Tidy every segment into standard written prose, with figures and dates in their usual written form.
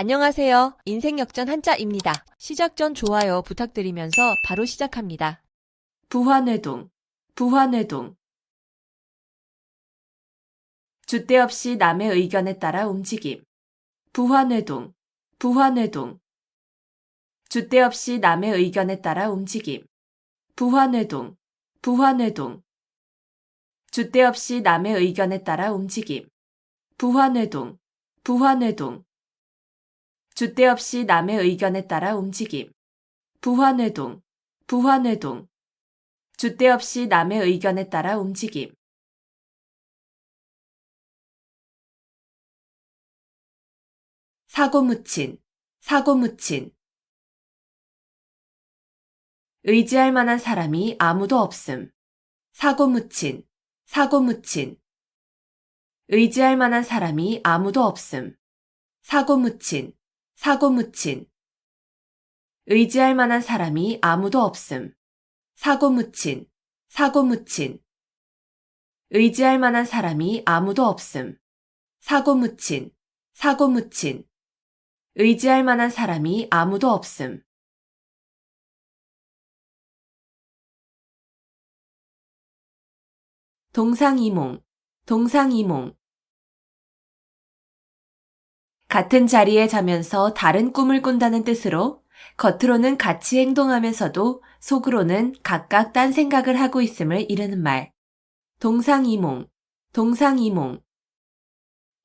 안녕하세요. 인생역전 한자입니다. 시작 전 좋아요 부탁드리면서 바로 시작합니다. 부화뇌동, 부화뇌동. 줏대 없이 남의 의견에 따라 움직임. 부화뇌동, 부화뇌동. 줏대 없이 남의 의견에 따라 움직임. 부화뇌동, 부화뇌동. 줏대 없이 남의 의견에 따라 움직임. 부화뇌동, 부화뇌동. 줏대 없이 남의 의견에 따라 움직임. 부화뇌동, 부화뇌동. 줏대 없이 남의 의견에 따라 움직임. 사고묻힌, 사고묻힌. 의지할 만한 사람이 아무도 없음. 사고묻힌, 사고묻힌. 의지할 만한 사람이 아무도 없음. 사고묻힌, 사고묻힌. 의지할 만한 사람이 아무도 없음. 사고묻힌, 사고묻힌. 의지할 만한 사람이 아무도 없음. 사고묻힌, 사고묻힌. 의지할 만한 사람이 아무도 없음. 동상이몽, 동상이몽. 같은 자리에 자면서 다른 꿈을 꾼다는 뜻으로 겉으로는 같이 행동하면서도 속으로는 각각 딴 생각을 하고 있음을 이르는 말. 동상이몽, 동상이몽.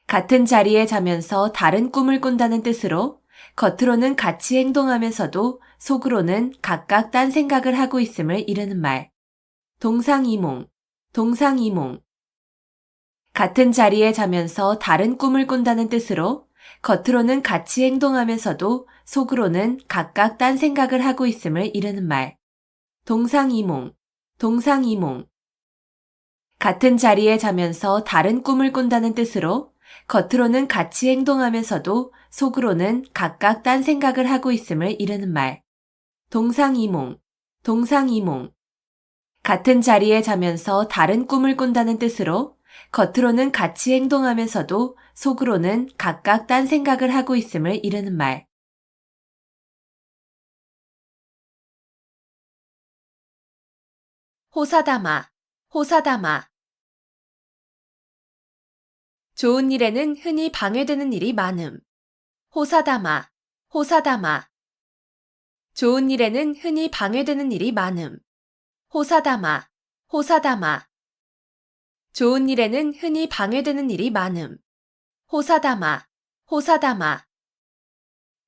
같은 자리에 자면서 다른 꿈을 꾼다는 뜻으로 겉으로는 같이 행동하면서도 속으로는 각각 딴 생각을 하고 있음을 이르는 말. 동상이몽, 동상이몽. 같은 자리에 자면서 다른 꿈을 꾼다는 뜻으로 겉으로는 같이 행동하면서도 속으로는 각각 딴 생각을 하고 있음을 이르는 말. 동상이몽, 동상이몽. 같은 자리에 자면서 다른 꿈을 꾼다는 뜻으로 겉으로는 같이 행동하면서도 속으로는 각각 딴 생각을 하고 있음을 이르는 말. 동상이몽, 동상이몽. 같은 자리에 자면서 다른 꿈을 꾼다는 뜻으로 겉으로는 같이 행동하면서도 속으로는 각각 딴 생각을 하고 있음을 이르는 말. 호사다마, 호사다마. 좋은 일에는 흔히 방해되는 일이 많음. 호사다마, 호사다마. 좋은 일에는 흔히 방해되는 일이 많음. 호사다마, 호사다마. 좋은 일에는 흔히 방해되는 일이 많음. 호사다마, 호사다마.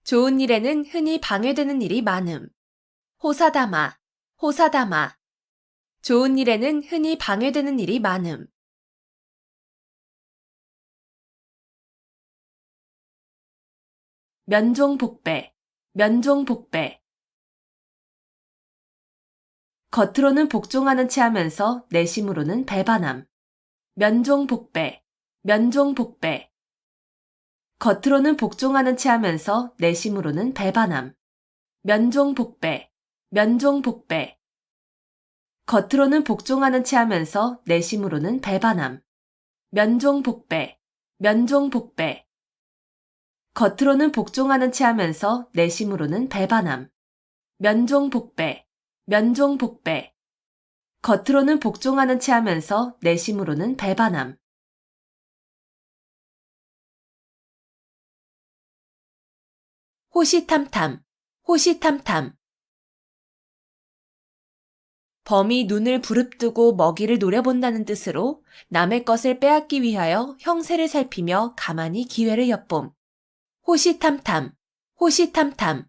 좋은 일에는 흔히 방해되는 일이 많음. 호사다마, 호사다마. 좋은 일에는 흔히 방해되는 일이 많음. 면종복배, 면종복배. 겉으로는 복종하는 체 하면서 내심으로는 배반함. 면종복배, 면종복배. 겉으로는 복종하는 체 하면서 내심으로는 배반함. 면종복배, 면종복배. 겉으로는 복종하는 체 하면서 내심으로는 배반함. 면종복배, 면종복배. 겉으로는 복종하는 체 하면서 내심으로는 배반함. 면종복배, 면종복배. 겉으로는 복종하는 체 하면서 내심으로는 배반함. 호시탐탐, 호시탐탐. 범이 눈을 부릅뜨고 먹이를 노려본다는 뜻으로 남의 것을 빼앗기 위하여 형세를 살피며 가만히 기회를 엿봄. 호시탐탐, 호시탐탐.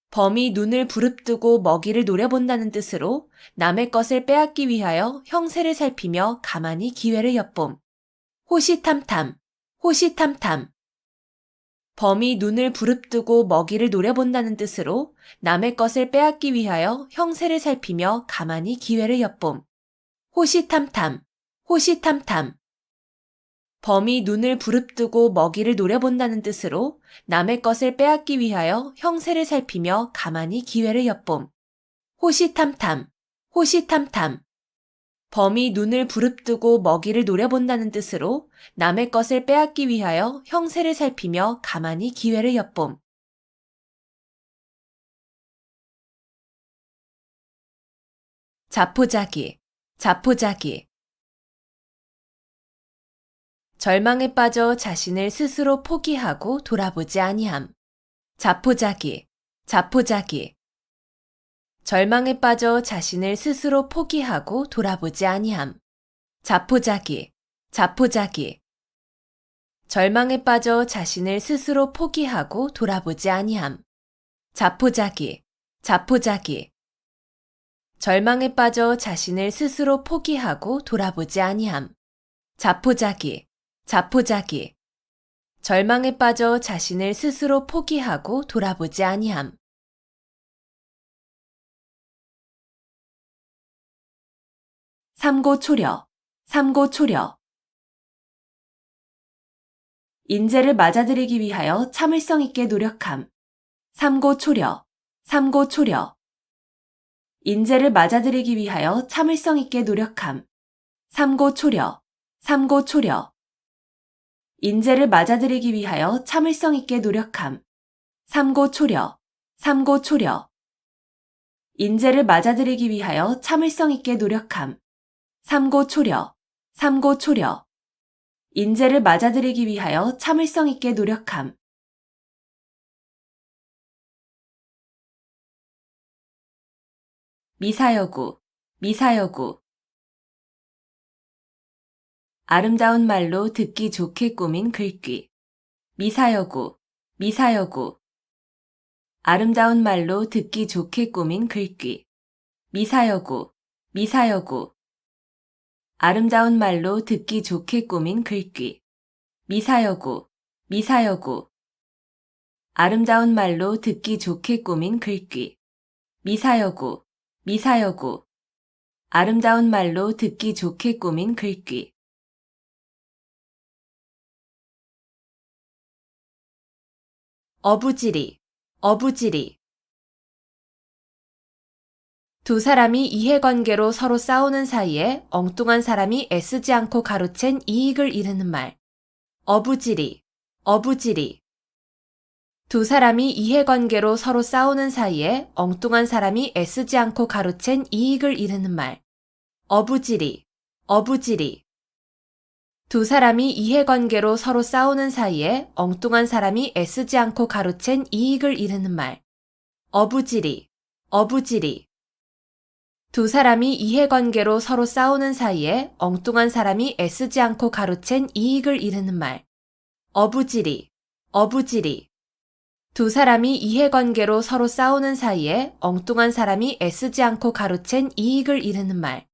범이 눈을 부릅뜨고 먹이를 노려본다는 뜻으로 남의 것을 빼앗기 위하여 형세를 살피며 가만히 기회를 엿봄. 호시탐탐, 호시탐탐. 범이 눈을 부릅뜨고 먹이를 노려본다는 뜻으로 남의 것을 빼앗기 위하여 형세를 살피며 가만히 기회를 엿봄. 호시탐탐, 호시탐탐. 범이 눈을 부릅뜨고 먹이를 노려본다는 뜻으로 남의 것을 빼앗기 위하여 형세를 살피며 가만히 기회를 엿봄. 호시탐탐, 호시탐탐. 범이 눈을 부릅뜨고 먹이를 노려본다는 뜻으로 남의 것을 빼앗기 위하여 형세를 살피며 가만히 기회를 엿봄. 자포자기, 자포자기. 절망에 빠져 자신을 스스로 포기하고 돌아보지 아니함. 자포자기, 자포자기. 절망에 빠져 자신을 스스로 포기하고 돌아보지 아니함. 자포자기, 자포자기. 절망에 빠져 자신을 스스로 포기하고 돌아보지 아니함. 자포자기, 자포자기. 절망에 빠져 자신을 스스로 포기하고 돌아보지 아니함. 자포자기, 자포자기. 절망에 빠져 자신을 스스로 포기하고 돌아보지 아니함. 삼고초려, 삼고초려. 인재를 맞아들이기 위하여 참을성 있게 노력함. 삼고초려, 삼고초려. 인재를 맞아들이기 위하여 참을성 있게 노력함. 삼고초려, 삼고초려. 인재를 맞아들이기 위하여 참을성 있게 노력함. 삼고초려, 삼고초려. 인재를 맞아들이기 위하여 참을성 있게 노력함. 삼고초려, 삼고초려. 인재를 맞아들이기 위하여 참을성 있게 노력함. 미사여구, 미사여구. 아름다운 말로 듣기 좋게 꾸민 글귀. 미사여구, 미사여구. 아름다운 말로 듣기 좋게 꾸민 글귀. 미사여구, 미사여구. 아름다운 말로 듣기 좋게 꾸민 글귀. 미사여구, 미사여구. 아름다운 말로 듣기 좋게 꾸민 글귀. 미사여구, 미사여구. 아름다운 말로 듣기 좋게 꾸민 글귀. 어부지리, 어부지리. 두 사람이 이해관계로 서로 싸우는 사이에 엉뚱한 사람이 애쓰지 않고 가로챈 이익을 이르는 말. 어부지리, 어부지리. 두 사람이 이해관계로 서로 싸우는 사이에 엉뚱한 사람이 애쓰지 않고 가로챈 이익을 이르는 말. 어부지리, 어부지리. 두 사람이 이해관계로 서로 싸우는 사이에 엉뚱한 사람이 애쓰지 않고 가로챈 이익을 이르는 말. 어부지리, 어부지리. 두 사람이 이해관계로 서로 싸우는 사이에 엉뚱한 사람이 애쓰지 않고 가로챈 이익을 이르는 말. 어부지리, 어부지리. 두 사람이 이해관계로 서로 싸우는 사이에 엉뚱한 사람이 애쓰지 않고 가로챈 이익을 이르는 말.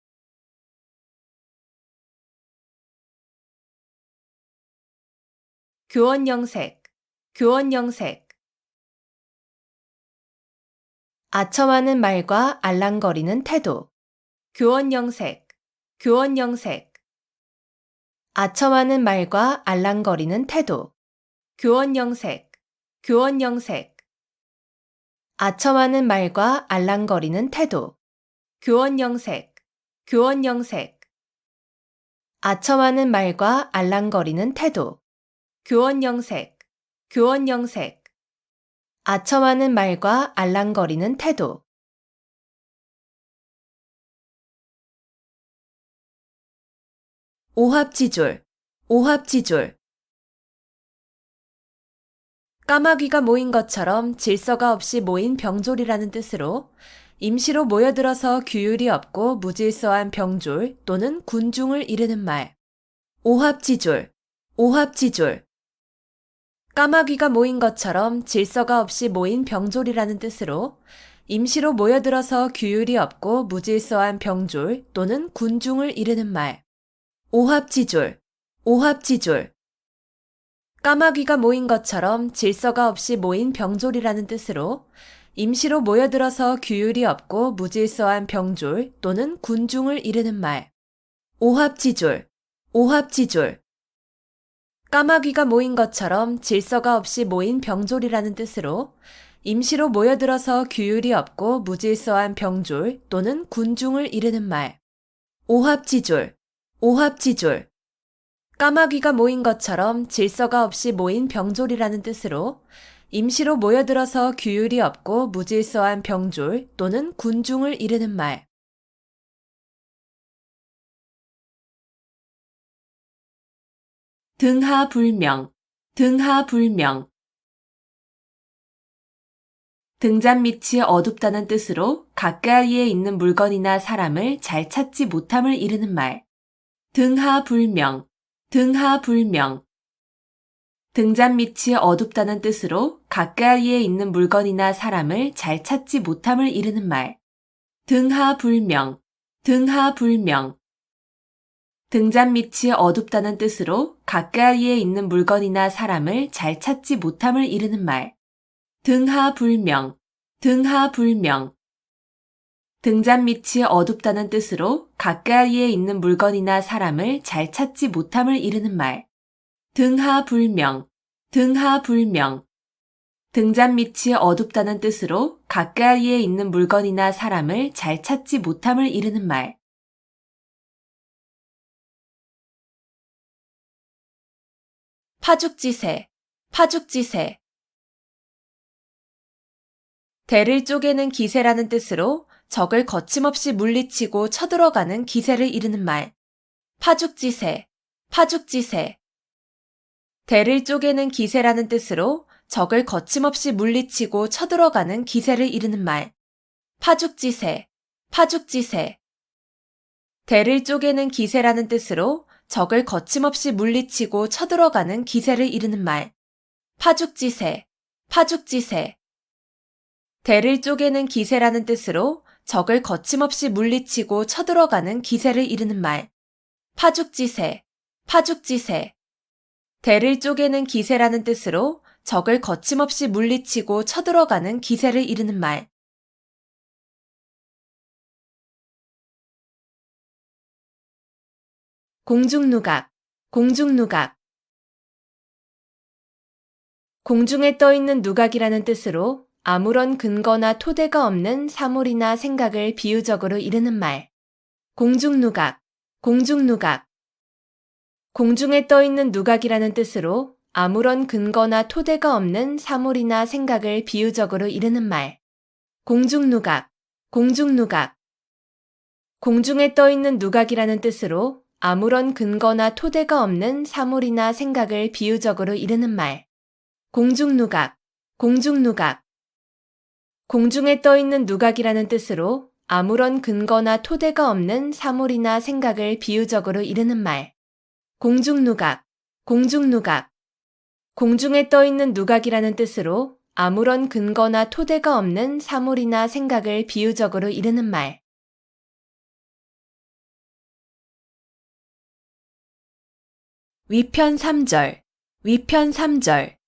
교원영색, 교원영색. 아첨하는 말과 알랑거리는 태도. 교원영색, 교원영색. 아첨하는 말과 알랑거리는 태도. 교원영색, 교원영색. 아첨하는 말과 알랑거리는 태도. 교원영색, 교원영색. 아첨하는 말과 알랑거리는 태도. 교원영색, 교원영색. 아첨하는 말과 알랑거리는 태도. 오합지졸, 오합지졸. 까마귀가 모인 것처럼 질서가 없이 모인 병졸이라는 뜻으로 임시로 모여들어서 규율이 없고 무질서한 병졸 또는 군중을 이르는 말. 오합지졸, 오합지졸. 까마귀가 모인 것처럼 질서가 없이 모인 병졸이라는 뜻으로 임시로 모여들어서 규율이 없고 무질서한 병졸 또는 군중을 이르는 말. 오합지졸, 오합지졸. 까마귀가 모인 것처럼 질서가 없이 모인 병졸이라는 뜻으로 임시로 모여들어서 규율이 없고 무질서한 병졸 또는 군중을 이르는 말. 오합지졸, 오합지졸. 까마귀가 모인 것처럼 질서가 없이 모인 병졸이라는 뜻으로 임시로 모여들어서 규율이 없고 무질서한 병졸 또는 군중을 이르는 말. 오합지졸, 오합지졸. 까마귀가 모인 것처럼 질서가 없이 모인 병졸이라는 뜻으로 임시로 모여들어서 규율이 없고 무질서한 병졸 또는 군중을 이르는 말. 등하불명, 등하불명. 등잔 밑이 어둡다는 뜻으로 가까이에 있는 물건이나 사람을 잘 찾지 못함을 이르는 말. 등하불명, 등하불명. 등잔 밑이 어둡다는 뜻으로 가까이에 있는 물건이나 사람을 잘 찾지 못함을 이르는 말. 등하불명, 등하불명. 등잔 밑이 어둡다는 뜻으로 가까이에 있는 물건이나 사람을 잘 찾지 못함을 이르는 말. 등하불명, 등하불명. 등잔 밑이 어둡다는 뜻으로 가까이에 있는 물건이나 사람을 잘 찾지 못함을 이르는 말. 등하불명, 등하불명. 등잔 밑이 어둡다는 뜻으로 가까이에 있는 물건이나 사람을 잘 찾지 못함을 이르는 말. 파죽지세, 파죽지세. 대를 쪼개는 기세라는 뜻으로 적을 거침없이 물리치고 쳐들어가는 기세를 이르는 말. 파죽지세, 파죽지세. 대를 쪼개는 기세라는 뜻으로 적을 거침없이 물리치고 쳐들어가는 기세를 이르는 말. 파죽지세, 파죽지세. 대를 쪼개는 기세라는 뜻으로 적을 거침없이 물리치고 쳐들어가는 기세를 이르는 말. 파죽지세, 파죽지세. 대를 쪼개는 기세라는 뜻으로 적을 거침없이 물리치고 쳐들어가는 기세를 이르는 말. 파죽지세, 파죽지세. 대를 쪼개는 기세라는 뜻으로 적을 거침없이 물리치고 쳐들어가는 기세를 이르는 말. 공중누각, 공중누각. 공중에 떠 있는 누각이라는 뜻으로 아무런 근거나 토대가 없는 사물이나 생각을 비유적으로 이르는 말. 공중누각, 공중누각. 공중에 떠 있는 누각이라는 뜻으로 아무런 근거나 토대가 없는 사물이나 생각을 비유적으로 이르는 말. 공중누각, 공중누각. 공중에 떠 있는 누각이라는 뜻으로 아무런 근거나 토대가 없는 사물이나 생각을 비유적으로 이르는 말. 공중누각, 공중누각. 공중에 떠 있는 누각이라는 뜻으로 아무런 근거나 토대가 없는 사물이나 생각을 비유적으로 이르는 말. 공중누각, 공중누각. 공중에 떠 있는 누각이라는 뜻으로 아무런 근거나 토대가 없는 사물이나 생각을 비유적으로 이르는 말. 위편 3절, 위편 3절.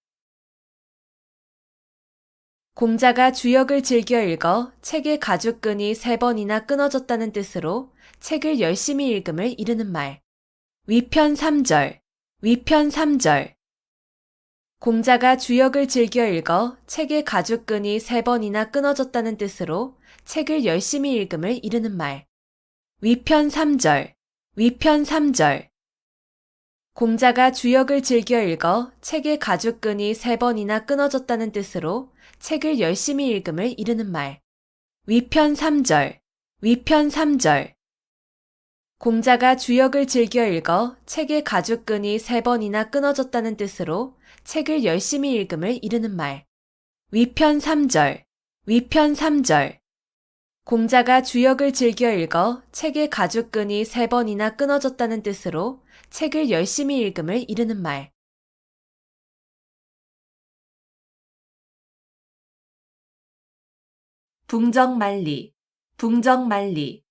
공자가 주역을 즐겨 읽어 책의 가죽끈이 3번이나 끊어졌다는 뜻으로 책을 열심히 읽음을 이르는 말. 위편 3절, 위편 3절. 공자가 주역을 즐겨 읽어 책의 가죽끈이 3번이나 끊어졌다는 뜻으로 책을 열심히 읽음을 이르는 말. 위편 3절, 위편 3절. 공자가 주역을 즐겨 읽어 책의 가죽끈이 3번이나 끊어졌다는 뜻으로 책을 열심히 읽음을 이르는 말. 위편 3절, 위편 3절. 공자가 주역을 즐겨 읽어 책의 가죽끈이 3번이나 끊어졌다는 뜻으로 책을 열심히 읽음을 이르는 말. 위편 3절, 위편 3절. 공자가 주역을 즐겨 읽어 책의 가죽끈이 3번이나 끊어졌다는 뜻으로 책을 열심히 읽음을 이르는 말. 붕정만리, 붕정만리.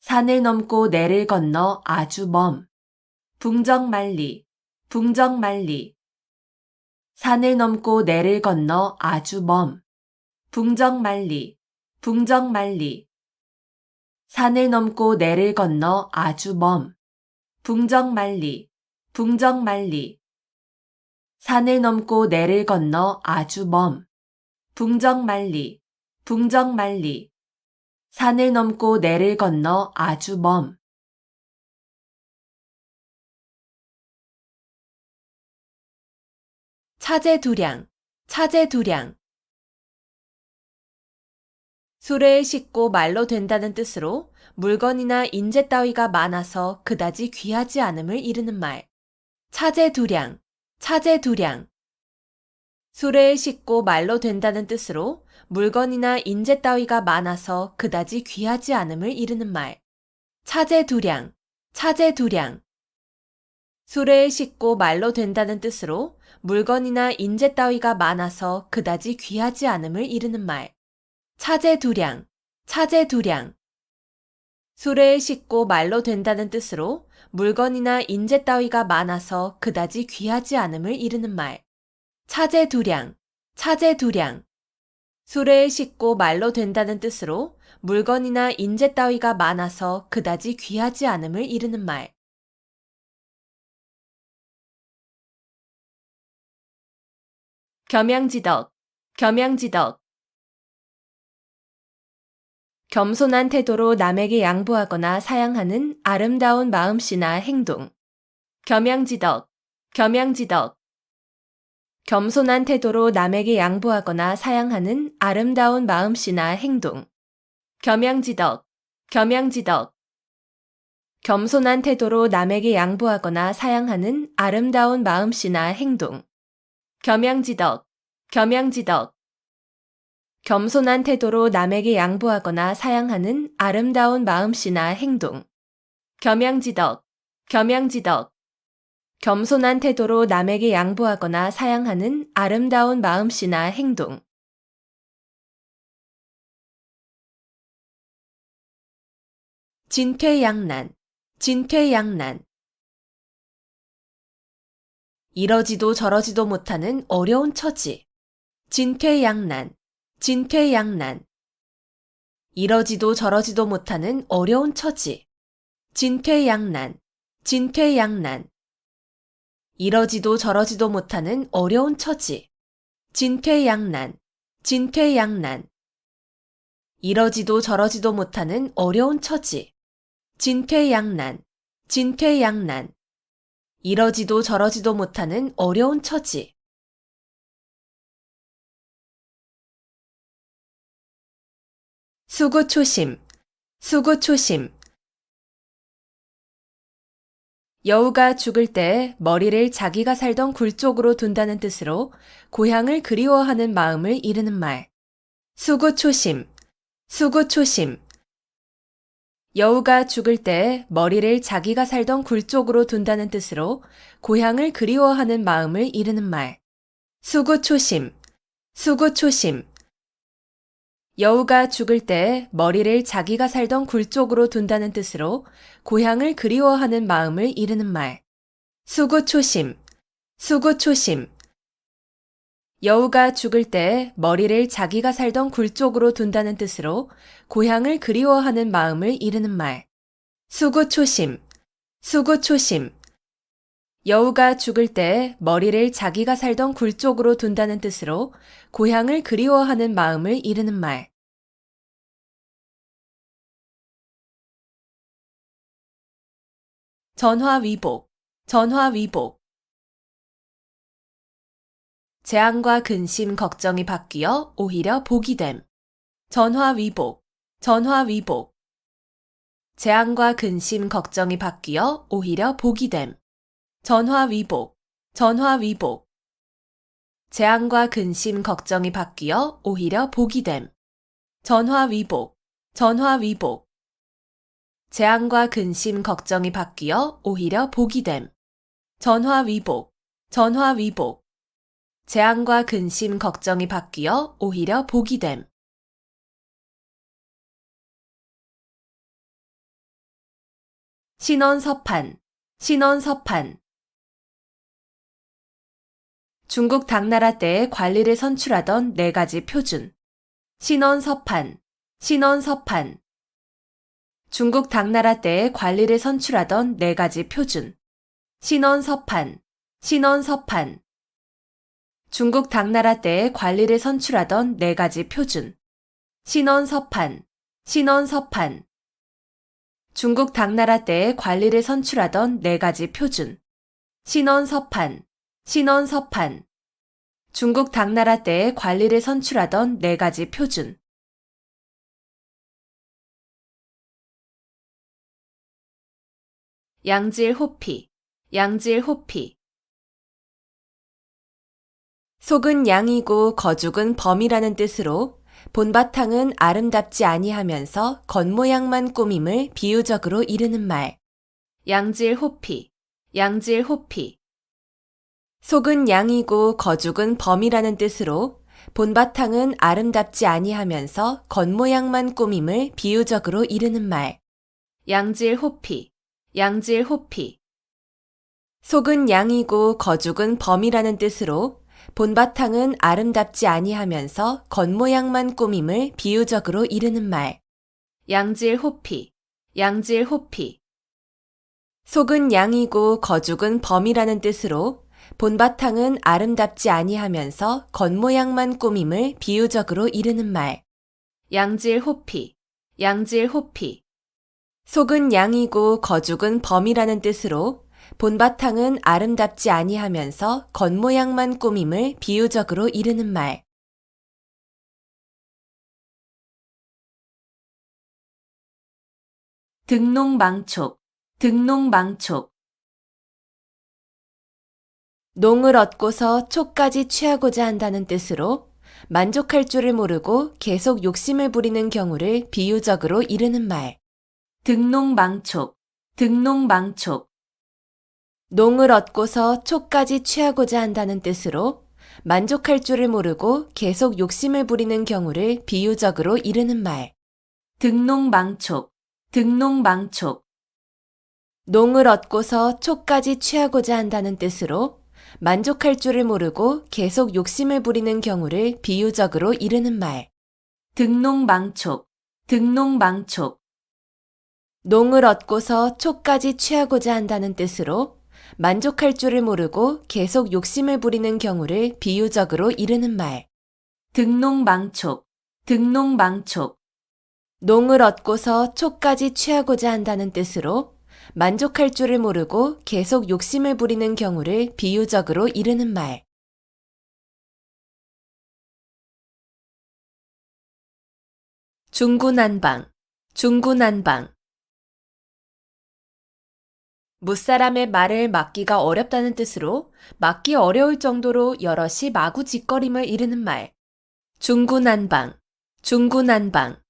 산을 넘고 내를 건너 아주 먼. 붕정만리, 붕정만리. 산을 넘고 내를 건너 아주 먼. 붕정만리, 붕정만리. 산을 넘고 내를 건너 아주 먼. 붕정만리, 붕정만리. 산을 넘고 내를 건너 아주 먼. 붕정만리, 붕정만리. 산을 넘고 내를 건너 아주 먼. 차제두량, 차제두량. 수레에 싣고 말로 된다는 뜻으로 물건이나 인재 따위가 많아서 그다지 귀하지 않음을 이르는 말. 차제두량, 차제두량. 수레에 싣고 말로 된다는 뜻으로 물건이나 인재 따위가 많아서 그다지 귀하지 않음을 이르는 말. 차제두량, 차제두량. 수레에 싣고 말로 된다는 뜻으로 물건이나 인재 따위가 많아서 그다지 귀하지 않음을 이르는 말. 차제두량, 차제두량. 수레에 싣고 말로 된다는 뜻으로 물건이나 인재 따위가 많아서 그다지 귀하지 않음을 이르는 말. 차제두량, 차제두량. 수레에 싣고 말로 된다는 뜻으로 물건이나 인재 따위가 많아서 그다지 귀하지 않음을 이르는 말. 겸양지덕, 겸양지덕. 겸손한 태도로 남에게 양보하거나 사양하는 아름다운 마음씨나 행동. 겸양지덕, 겸양지덕. 겸손한 태도로 남에게 양보하거나 사양하는 아름다운 마음씨나 행동. 겸양지덕, 겸양지덕. 겸손한 태도로 남에게 양보하거나 사양하는 아름다운 마음씨나 행동. 겸양지덕, 겸양지덕. 겸손한 태도로 남에게 양보하거나 사양하는 아름다운 마음씨나 행동. 겸양지덕, 겸양지덕. 겸손한 태도로 남에게 양보하거나 사양하는 아름다운 마음씨나 행동. 진퇴양난, 진퇴양난. 이러지도 저러지도 못하는 어려운 처지. 진퇴양난, 진퇴양난. 이러지도 저러지도 못하는 어려운 처지. 진퇴양난, 진퇴양난. 이러지도 저러지도 못하는 어려운 처지. 진퇴양난, 진퇴양난. 이러지도 저러지도 못하는 어려운 처지. 진퇴양난, 진퇴양난. 이러지도 저러지도 못하는 어려운 처지. 수구초심, 수구초심. 여우가 죽을 때 머리를 자기가 살던 굴 쪽으로 둔다는 뜻으로 고향을 그리워하는 마음을 이르는 말. 수구초심, 수구초심. 여우가 죽을 때 머리를 자기가 살던 굴 쪽으로 둔다는 뜻으로 고향을 그리워하는 마음을 이르는 말. 수구초심, 수구초심. 여우가 죽을 때 머리를 자기가 살던 굴 쪽으로 둔다는 뜻으로 고향을 그리워하는 마음을 이르는 말. 수구초심, 수구초심. 여우가 죽을 때 머리를 자기가 살던 굴 쪽으로 둔다는 뜻으로 고향을 그리워하는 마음을 이르는 말. 수구초심, 수구초심. 여우가 죽을 때 머리를 자기가 살던 굴 쪽으로 둔다는 뜻으로 고향을 그리워하는 마음을 이르는 말. 전화위복, 전화위복. 재앙과 근심, 걱정이 바뀌어 오히려 복이 됨. 전화위복, 전화위복. 재앙과 근심, 걱정이 바뀌어 오히려 복이 됨. 전화위복, 전화위복. 재앙과 근심, 걱정이 바뀌어 오히려 복이 됨. 전화위복, 전화위복. 재앙과 근심, 걱정이 바뀌어 오히려 복이 됨. 전화위복, 전화위복. 재앙과 근심, 걱정이 바뀌어 오히려 복이 됨. 신원서판, 신원서판. 중국 당나라 때에 관리를 선출하던 4가지 표준. 신원서판, 신원서판. 중국 당나라 때에 관리를 선출하던 4가지 표준. 신원서판, 신원서판. 중국 당나라 때에 관리를 선출하던 4가지 표준. 신원서판, 신원서판. 중국 당나라 때의 관리를 선출하던 4가지 표준. 신원서판, 신원서판. 중국 당나라 때의 관리를 선출하던 4가지 표준. 양질호피, 양질호피. 속은 양이고 거죽은 범이라는 뜻으로 본바탕은 아름답지 아니하면서 겉모양만 꾸밈을 비유적으로 이르는 말. 양질호피, 양질호피. 속은 양이고 거죽은 범이라는 뜻으로 본바탕은 아름답지 아니하면서 겉모양만 꾸밈을 비유적으로 이르는 말. 양질호피, 양질호피. 속은 양이고 거죽은 범이라는 뜻으로 본바탕은 아름답지 아니하면서 겉모양만 꾸밈을 비유적으로 이르는 말. 양질호피, 양질호피. 속은 양이고 거죽은 범이라는 뜻으로 본바탕은 아름답지 아니하면서 겉모양만 꾸밈을 비유적으로 이르는 말. 양질호피, 양질호피. 속은 양이고 거죽은 범이라는 뜻으로 본바탕은 아름답지 아니하면서 겉모양만 꾸밈을 비유적으로 이르는 말. 등농망촉, 등농망촉. 농을 얻고서 촉까지 취하고자 한다는 뜻으로 만족할 줄을 모르고 계속 욕심을 부리는 경우를 비유적으로 이르는 말. 등농망촉, 등농망촉. 농을 얻고서 촉까지 취하고자 한다는 뜻으로 만족할 줄을 모르고 계속 욕심을 부리는 경우를 비유적으로 이르는 말. 등농망촉, 등농망촉. 농을 얻고서 촉까지 취하고자 한다는 뜻으로 만족할 줄을 모르고 계속 욕심을 부리는 경우를 비유적으로 이르는 말. 등농망촉, 등농망촉. 농을 얻고서 촉까지 취하고자 한다는 뜻으로 만족할 줄을 모르고 계속 욕심을 부리는 경우를 비유적으로 이르는 말. 등농망촉, 등농망촉. 농을 얻고서 촉까지 취하고자 한다는 뜻으로 만족할 줄을 모르고 계속 욕심을 부리는 경우를 비유적으로 이르는 말. 중구난방, 중구난방. 무사람의 말을 막기가 어렵다는 뜻으로 막기 어려울 정도로 여럿이 마구짓거림을 이르는 말. 중구난방, 중구난방.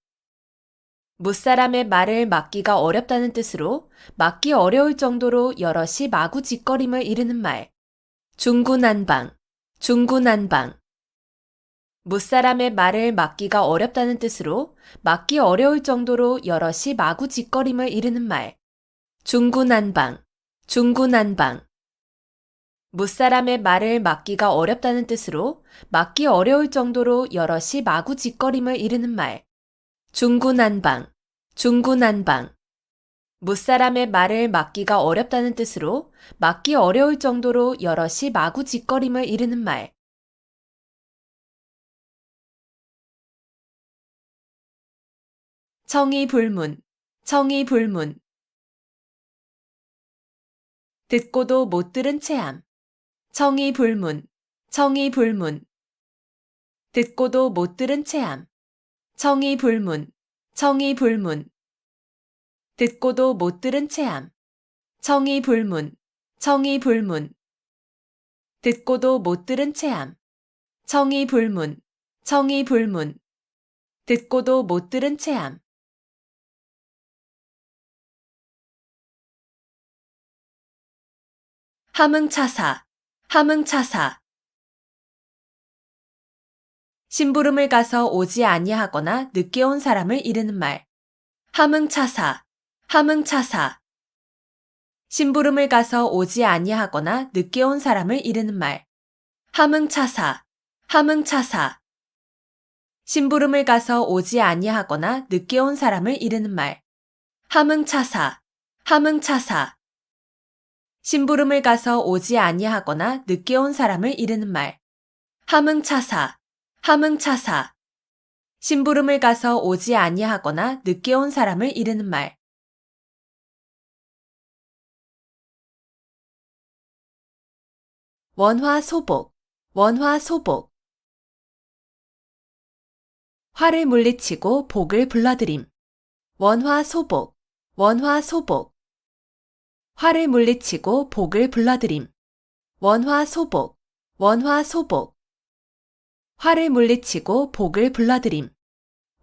무사람의 말을 막기가 어렵다는 뜻으로 막기 어려울 정도로 여럿이 마구짓거림을 이르는 말. 중구난방, 중구난방. 무사람의 말을 막기가 어렵다는 뜻으로 막기 어려울 정도로 여럿이 마구짓거림을 이르는 말. 중구난방, 중구난방. 무사람의 말을 막기가 어렵다는 뜻으로 막기 어려울 정도로 여럿이 마구짓거림을 이르는 말. 중구난방, 중구난방. 무사람의 말을 막기가 어렵다는 뜻으로 막기 어려울 정도로 여럿이 마구짓거림을 이르는 말. 청이불문, 청이불문. 듣고도 못 들은 체함. 청이불문, 청이불문. 듣고도 못 들은 체함. 청이불문, 청이불문. 듣고도 못 들은 체함. 청이불문, 청이불문. 듣고도 못 들은 체함. 청이불문, 청이불문. 듣고도 못 들은 체함. 함흥차사, 함흥차사. 심부름을 가서 오지 아니하거나 늦게 온 사람을 이르는 말. 함흥차사, 함흥차사. 심부름을 가서 오지 아니하거나 늦게 온 사람을 이르는 말. 함흥차사, 함흥차사. 심부름을 가서 오지 아니하거나 늦게 온 사람을 이르는 말. 함흥차사, 함흥차사. 심부름을 가서 오지 아니하거나 늦게 온 사람을 이르는 말. 함흥차사, 함흥차사. 심부름을 가서 오지 아니하거나 늦게 온 사람을 이르는 말. 원화소복, 원화소복. 화를 물리치고 복을 불러들임. 원화소복, 원화소복. 화를 물리치고 복을 불러들임. 원화소복, 원화소복. 화를 물리치고 복을 불러들임.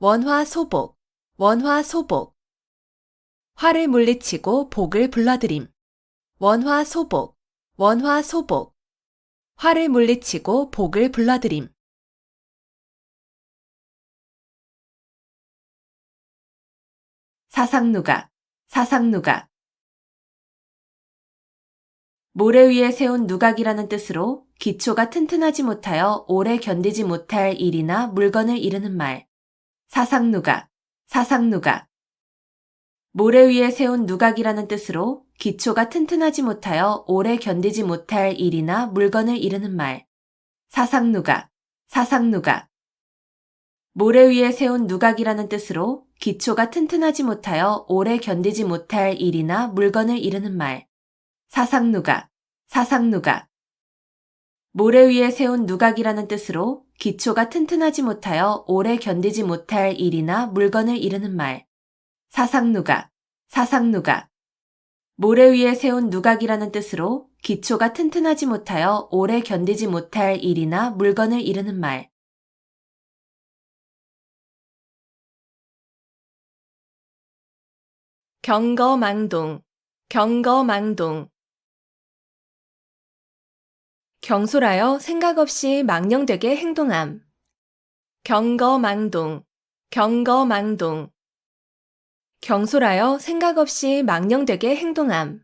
원화소복, 원화소복. 화를 물리치고 복을 불러들임. 원화소복, 원화소복. 화를 물리치고 복을 불러들임. 사상누각, 사상누각. 모래 위에 세운 누각이라는 뜻으로 기초가 튼튼하지 못하여 오래 견디지 못할 일이나 물건을 이르는 말. 사상누각, 사상누각. 모래 위에 세운 누각이라는 뜻으로 기초가 튼튼하지 못하여 오래 견디지 못할 일이나 물건을 이르는 말. 사상누각, 사상누각. 모래 위에 세운 누각이라는 뜻으로 기초가 튼튼하지 못하여 오래 견디지 못할 일이나 물건을 이르는 말. 사상누각, 사상누각. 모래 위에 세운 누각이라는 뜻으로 기초가 튼튼하지 못하여 오래 견디지 못할 일이나 물건을 이르는 말. 사상누각, 사상누각. 모래 위에 세운 누각이라는 뜻으로 기초가 튼튼하지 못하여 오래 견디지 못할 일이나 물건을 이르는 말. 경거망동, 경거망동. 경솔하여 생각 없이 망령되게 행동함. 경거망동, 경거망동. 경솔하여 생각 없이 망령되게 행동함.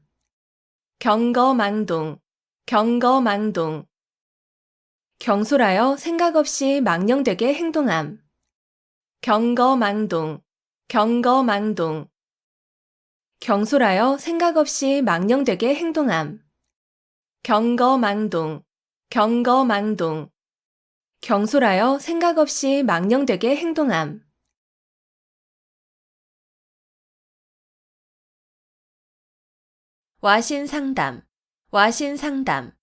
경거망동, 경거망동. 경솔하여 생각 없이 망령되게 행동함. 경거망동, 경거망동. 경솔하여 생각 없이 망령되게 행동함. 경거망동, 경거망동. 경솔하여 생각 없이 망령되게 행동함. 와신상담, 와신상담.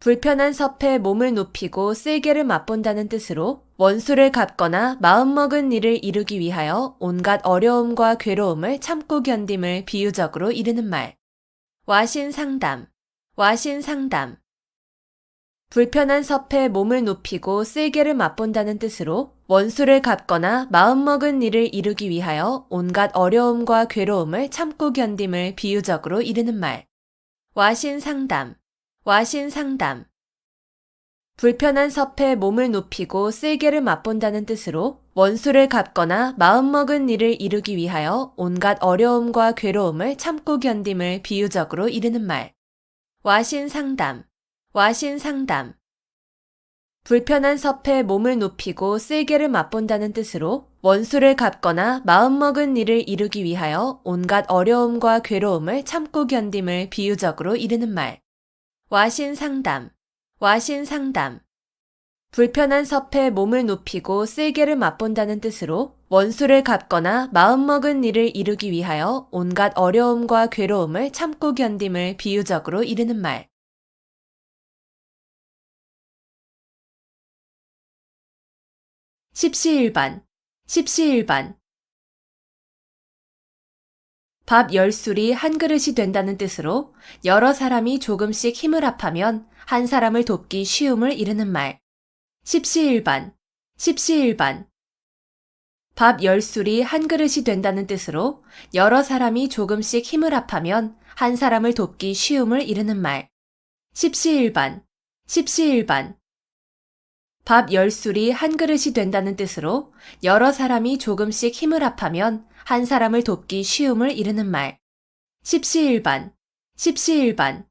불편한 섭에 몸을 눕히고 쓸개를 맛본다는 뜻으로 원수를 갚거나 마음먹은 일을 이루기 위하여 온갖 어려움과 괴로움을 참고 견딤을 비유적으로 이르는 말. 와신상담, 와신상담. 불편한 섭에 몸을 눕히고 쓸개를 맛본다는 뜻으로 원수를 갚거나 마음먹은 일을 이루기 위하여 온갖 어려움과 괴로움을 참고 견딤을 비유적으로 이르는 말. 와신상담, 와신상담. 불편한 섭에 몸을 눕히고 쓸개를 맛본다는 뜻으로 원수를 갚거나 마음먹은 일을 이루기 위하여 온갖 어려움과 괴로움을 참고 견딤을 비유적으로 이르는 말. 와신상담, 와신상담. 불편한 섭에 몸을 눕히고 쓸개를 맛본다는 뜻으로 원수를 갚거나 마음먹은 일을 이루기 위하여 온갖 어려움과 괴로움을 참고 견딤을 비유적으로 이르는 말. 와신상담, 와신상담. 불편한 섭에 몸을 눕히고 쓸개를 맛본다는 뜻으로 원수를 갚거나 마음먹은 일을 이루기 위하여 온갖 어려움과 괴로움을 참고 견딤을 비유적으로 이르는 말. 십시일반, 십시일반. 밥 10술이 한 그릇이 된다는 뜻으로 여러 사람이 조금씩 힘을 합하면 한 사람을 돕기 쉬움을 이르는 말. 십시일반, 십시일반. 밥 10술이 한 그릇이 된다는 뜻으로 여러 사람이 조금씩 힘을 합하면 한 사람을 돕기 쉬움을 이르는 말. 십시일반, 십시일반. 밥 10술이 한 그릇이 된다는 뜻으로 여러 사람이 조금씩 힘을 합하면 한 사람을 돕기 쉬움을 이르는 말. 십시일반, 십시일반.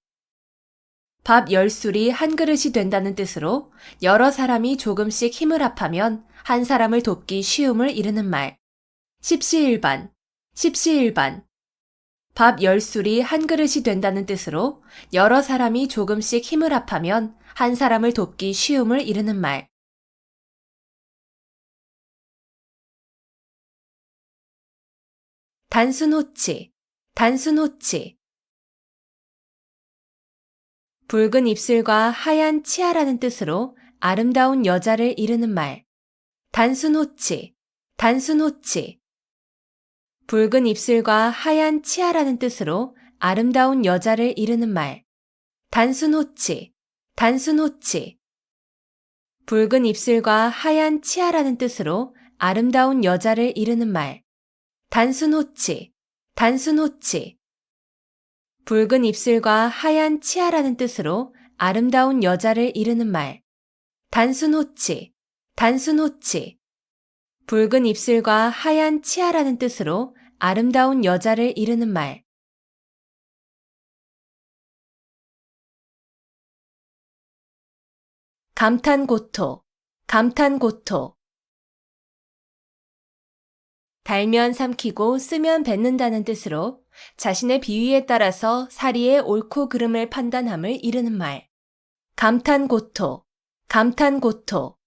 밥 10술이 한 그릇이 된다는 뜻으로 여러 사람이 조금씩 힘을 합하면 한 사람을 돕기 쉬움을 이르는 말. 십시일반, 십시일반. 밥 10술이 한 그릇이 된다는 뜻으로 여러 사람이 조금씩 힘을 합하면 한 사람을 돕기 쉬움을 이르는 말. 단순 호치, 단순 호치. 붉은 입술과 하얀 치아라는 뜻으로 아름다운 여자를 이르는 말. 단순 호치, 단순 호치. 붉은 입술과 하얀 치아라는 뜻으로 아름다운 여자를 이르는 말. 단순 호치, 단순 호치. 붉은 입술과 하얀 치아라는 뜻으로 아름다운 여자를 이르는 말. 단순 호치, 단순 호치. 붉은 입술과 하얀 치아라는 뜻으로 아름다운 여자를 이르는 말. 단순 호치, 단순 호치. 붉은 입술과 하얀 치아라는 뜻으로 아름다운 여자를 이르는 말. 감탄고토, 감탄고토. 달면 삼키고 쓰면 뱉는다는 뜻으로 자신의 비위에 따라서 사리의 옳고 그름을 판단함을 이르는 말. 감탄고토, 감탄고토.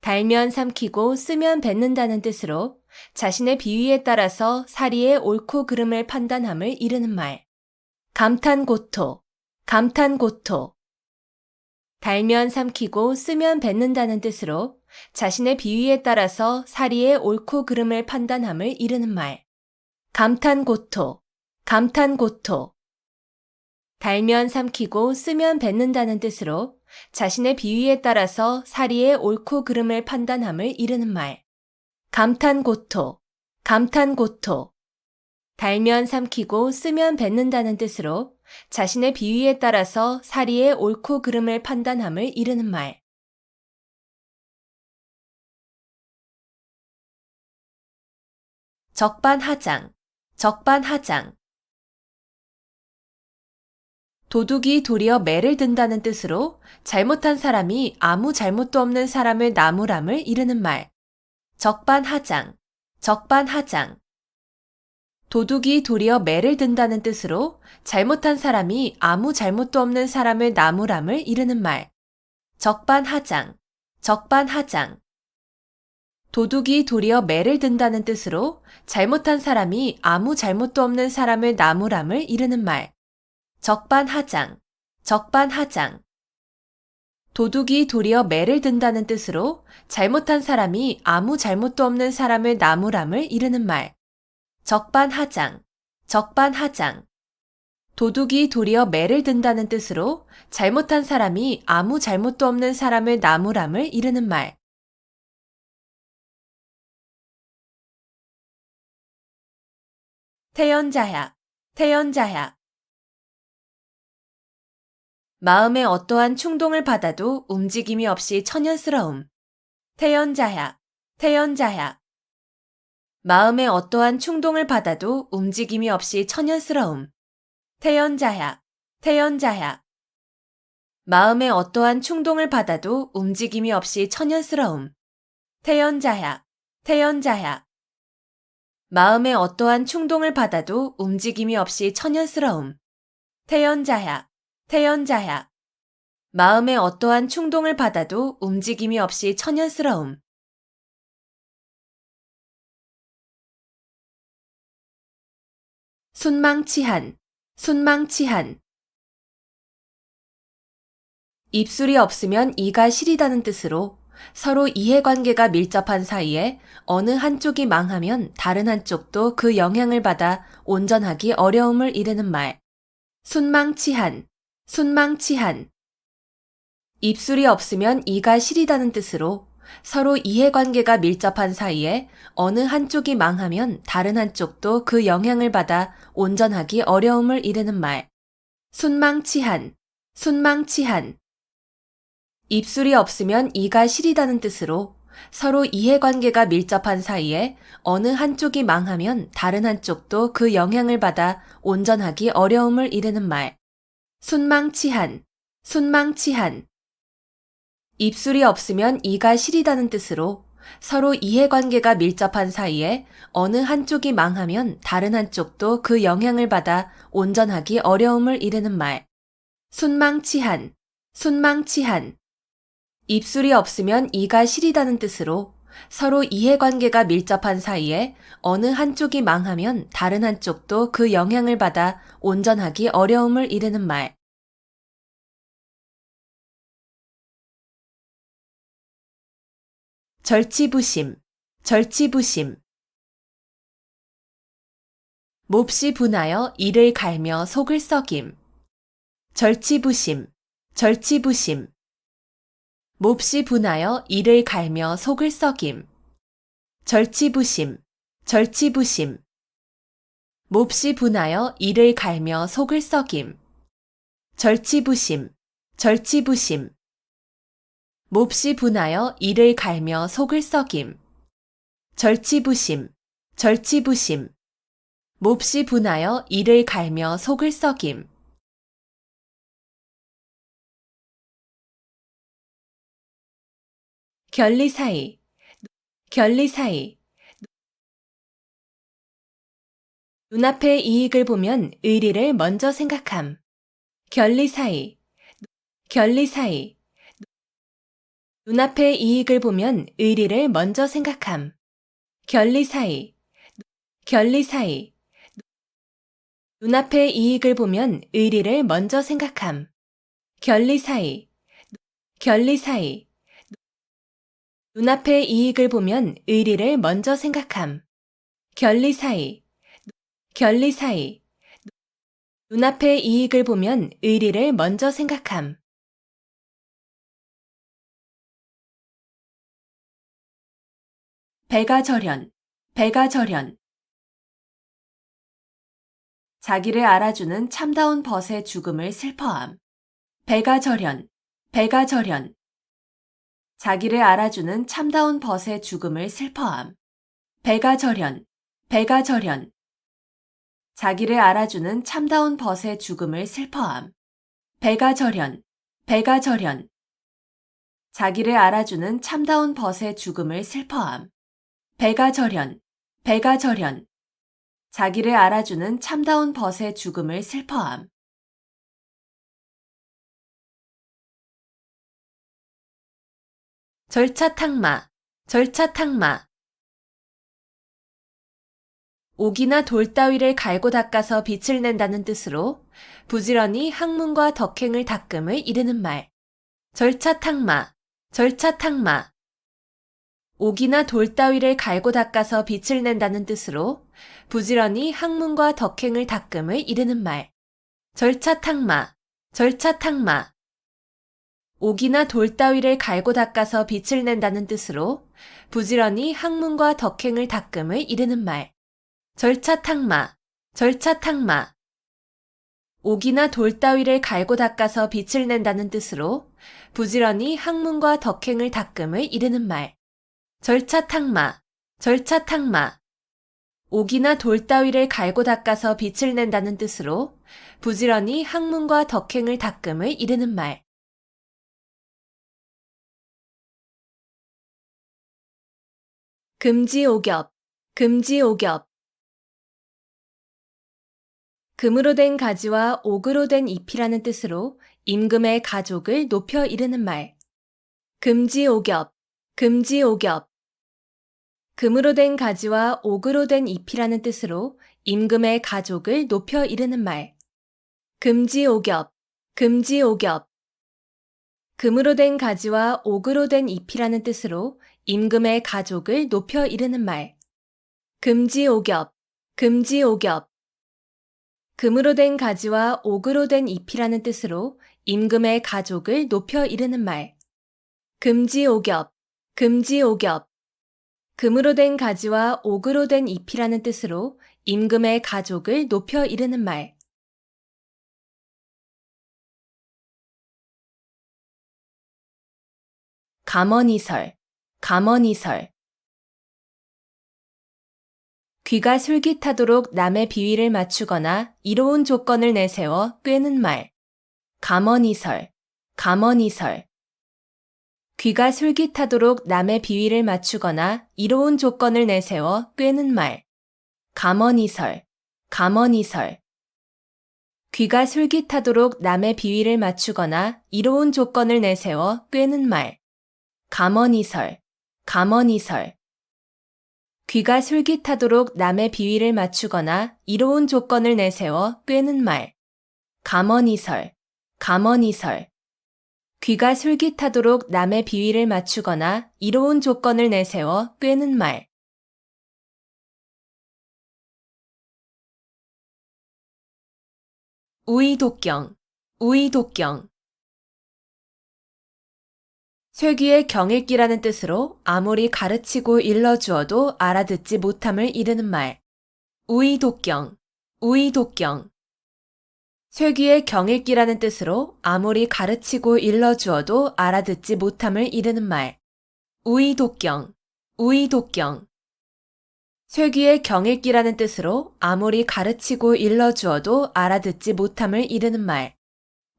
달면 삼키고 쓰면 뱉는다는 뜻으로 자신의 비위에 따라서 사리의 옳고 그름을 판단함을 이르는 말. 감탄고토, 감탄고토. 달면 삼키고 쓰면 뱉는다는 뜻으로 자신의 비위에 따라서 사리의 옳고 그름을 판단함을 이르는 말. 감탄고토, 감탄고토. 달면 삼키고 쓰면 뱉는다는 뜻으로 자신의 비위에 따라서 사리의 옳고 그름을 판단함을 이르는 말. 감탄고토, 감탄고토. 달면 삼키고 쓰면 뱉는다는 뜻으로 자신의 비위에 따라서 사리의 옳고 그름을 판단함을 이르는 말. 적반하장, 적반하장. 도둑이 도리어 매를 든다는 뜻으로 잘못한 사람이 아무 잘못도 없는 사람을 나무람을 이르는 말. 적반하장, 적반하장. 도둑이 도리어 매를 든다는 뜻으로 잘못한 사람이 아무 잘못도 없는 사람을 나무람을 이르는 말. 적반하장, 적반하장. 도둑이 도리어 매를 든다는 뜻으로 잘못한 사람이 아무 잘못도 없는 사람을 나무람을 이르는 말. 적반하장, 적반하장. 도둑이 도리어 매를 든다는 뜻으로 잘못한 사람이 아무 잘못도 없는 사람을 나무람을 이르는 말. 적반하장, 적반하장. 도둑이 도리어 매를 든다는 뜻으로 잘못한 사람이 아무 잘못도 없는 사람을 나무람을 이르는 말. 태연자약, 태연자약. 마음에 어떠한 충동을 받아도 움직임이 없이 천연스러움. 태연자약, 태연자약. 마음에 어떠한 충동을 받아도 움직임이 없이 천연스러움. 태연자약, 태연자약. 마음에 어떠한 충동을 받아도 움직임이 없이 천연스러움. 태연자약, 태연자약. 마음에 어떠한 충동을 받아도 움직임이 없이 천연스러움. 태연자약, 태연자약. 마음에 어떠한 충동을 받아도 움직임이 없이 천연스러움. 순망치한, 순망치한. 입술이 없으면 이가 시리다는 뜻으로 서로 이해관계가 밀접한 사이에 어느 한쪽이 망하면 다른 한쪽도 그 영향을 받아 온전하기 어려움을 이르는 말. 순망치한, 순망치한. 입술이 없으면 이가 시리다는 뜻으로 서로 이해관계가 밀접한 사이에 어느 한쪽이 망하면 다른 한쪽도 그 영향을 받아 온전하기 어려움을 이르는 말. 순망치한, 순망치한. 입술이 없으면 이가 시리다는 뜻으로 서로 이해관계가 밀접한 사이에 어느 한쪽이 망하면 다른 한쪽도 그 영향을 받아 온전하기 어려움을 이르는 말. 순망치한, 순망치한. 입술이 없으면 이가 시리다는 뜻으로 서로 이해관계가 밀접한 사이에 어느 한쪽이 망하면 다른 한쪽도 그 영향을 받아 온전하기 어려움을 이르는 말. 순망치한, 순망치한. 입술이 없으면 이가 시리다는 뜻으로 서로 이해관계가 밀접한 사이에 어느 한쪽이 망하면 다른 한쪽도 그 영향을 받아 온전하기 어려움을 이르는 말. 절치부심, 절치부심. 몹시 분하여 이를 갈며 속을 썩임. 절치부심, 절치부심. 몹시 분하여 이를 갈며 속을 썩임. 절치부심, 절치부심. 몹시 분하여 이를 갈며 속을 썩임. 절치부심, 절치부심. 몹시 분하여 이를 갈며 속을 썩임. 절치부심, 절치부심. 몹시 분하여 이를 갈며 속을 썩임. 결리사이, 결리사이. 눈앞의 이익을 보면 의리를 먼저 생각함. 결리사이, 결리사이. 눈앞의 이익을 보면 의리를 먼저 생각함. 결리사이, 결리사이. 눈앞의 이익을 보면 의리를 먼저 생각함. 결리사이, 결리사이. 눈앞의 이익을 보면 의리를 먼저 생각함. 결리사이, 결리사이. 눈앞의 이익을 보면 의리를 먼저 생각함. 배가절연, 배가절연. 자기를 알아주는 참다운 벗의 죽음을 슬퍼함. 배가절연, 배가절연. 자기를 알아주는 참다운 벗의 죽음을 슬퍼함. 배가절연, 배가절연. 자기를 알아주는 참다운 벗의 죽음을 슬퍼함. 배가절연, 배가절연. 자기를 알아주는 참다운 벗의 죽음을 슬퍼함. 배가절연, 배가절연. 자기를 알아주는 참다운 벗의 죽음을 슬퍼함. 절차탕마, 절차탕마. 옥이나 돌 따위를 갈고 닦아서 빛을 낸다는 뜻으로 부지런히 학문과 덕행을 닦음을 이르는 말. 절차탕마, 절차탕마. 옥이나 돌 따위를 갈고 닦아서 빛을 낸다는 뜻으로 부지런히 학문과 덕행을 닦음을 이르는 말. 절차탕마, 절차탕마. 옥이나 돌 따위를 갈고 닦아서 빛을 낸다는 뜻으로 부지런히 학문과 덕행을 닦음을 이르는 말. 절차탕마, 절차탕마. 옥이나 돌 따위를 갈고 닦아서 빛을 낸다는 뜻으로 부지런히 학문과 덕행을 닦음을 이르는 말. 절차탕마, 절차탕마. 옥이나 돌 따위를 갈고 닦아서 빛을 낸다는 뜻으로 부지런히 학문과 덕행을 닦음을 이르는 말. 금지오겹, 금지오겹. 금으로 된 가지와 옥으로 된 잎이라는 뜻으로 임금의 가족을 높여 이르는 말. 금지오겹, 금지오겹. 금으로 된 가지와 옥으로 된 잎이라는 뜻으로 임금의 가족을 높여 이르는 말. 금지오겹, 금지오겹. 금으로 된 가지와 옥으로 된 잎이라는 뜻으로 임금의 가족을 높여 이르는 말. 금지오겹, 금지오겹. 금으로 된 가지와 옥으로 된 잎이라는 뜻으로 임금의 가족을 높여 이르는 말. 금지오겹, 금지오겹. 금으로 된 가지와 옥으로 된 잎이라는 뜻으로 임금의 가족을 높여 이르는 말. 감언이설, 감언이설. 귀가 솔깃하도록 남의 비위를 맞추거나 이로운 조건을 내세워 꿰는 말. 감언이설, 감언이설. 귀가 솔깃하도록 남의 비위를 맞추거나 이로운 조건을 내세워 꿰는 말. 감언이설, 감언이설. 귀가 솔깃하도록 남의 비위를 맞추거나 이로운 조건을 내세워 꿰는 말. 감언이설, 감언이설. 귀가 솔깃하도록 남의 비위를 맞추거나 이로운 조건을 내세워 꿰는 말. 감언이설. 감언이설. 귀가 솔깃하도록 남의 비위를 맞추거나 이로운 조건을 내세워 꿰는 말. 우의독경. 우의독경. 쇠귀의 경읽기라는 뜻으로 아무리 가르치고 일러주어도 알아듣지 못함을 이르는 말. 우의독경. 우의독경. 쇠귀의 경읽기라는 뜻으로 아무리 가르치고 일러주어도 알아듣지 못함을 이르는 말. 우의독경. 우의독경. 쇠귀의 경읽기라는 뜻으로 아무리 가르치고 일러주어도 알아듣지 못함을 이르는 말.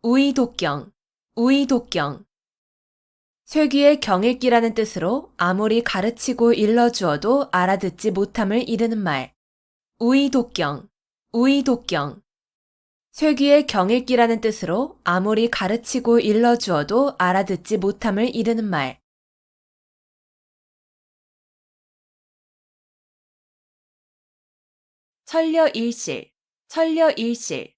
우의독경. 우의독경. 쇠귀의 경읽기라는 뜻으로 아무리 가르치고 일러주어도 알아듣지 못함을 이르는 말. 우의독경. 우의독경. 쇠귀의 경읽기라는 뜻으로 아무리 가르치고 일러주어도 알아듣지 못함을 이르는 말. 천려일실. 천려일실.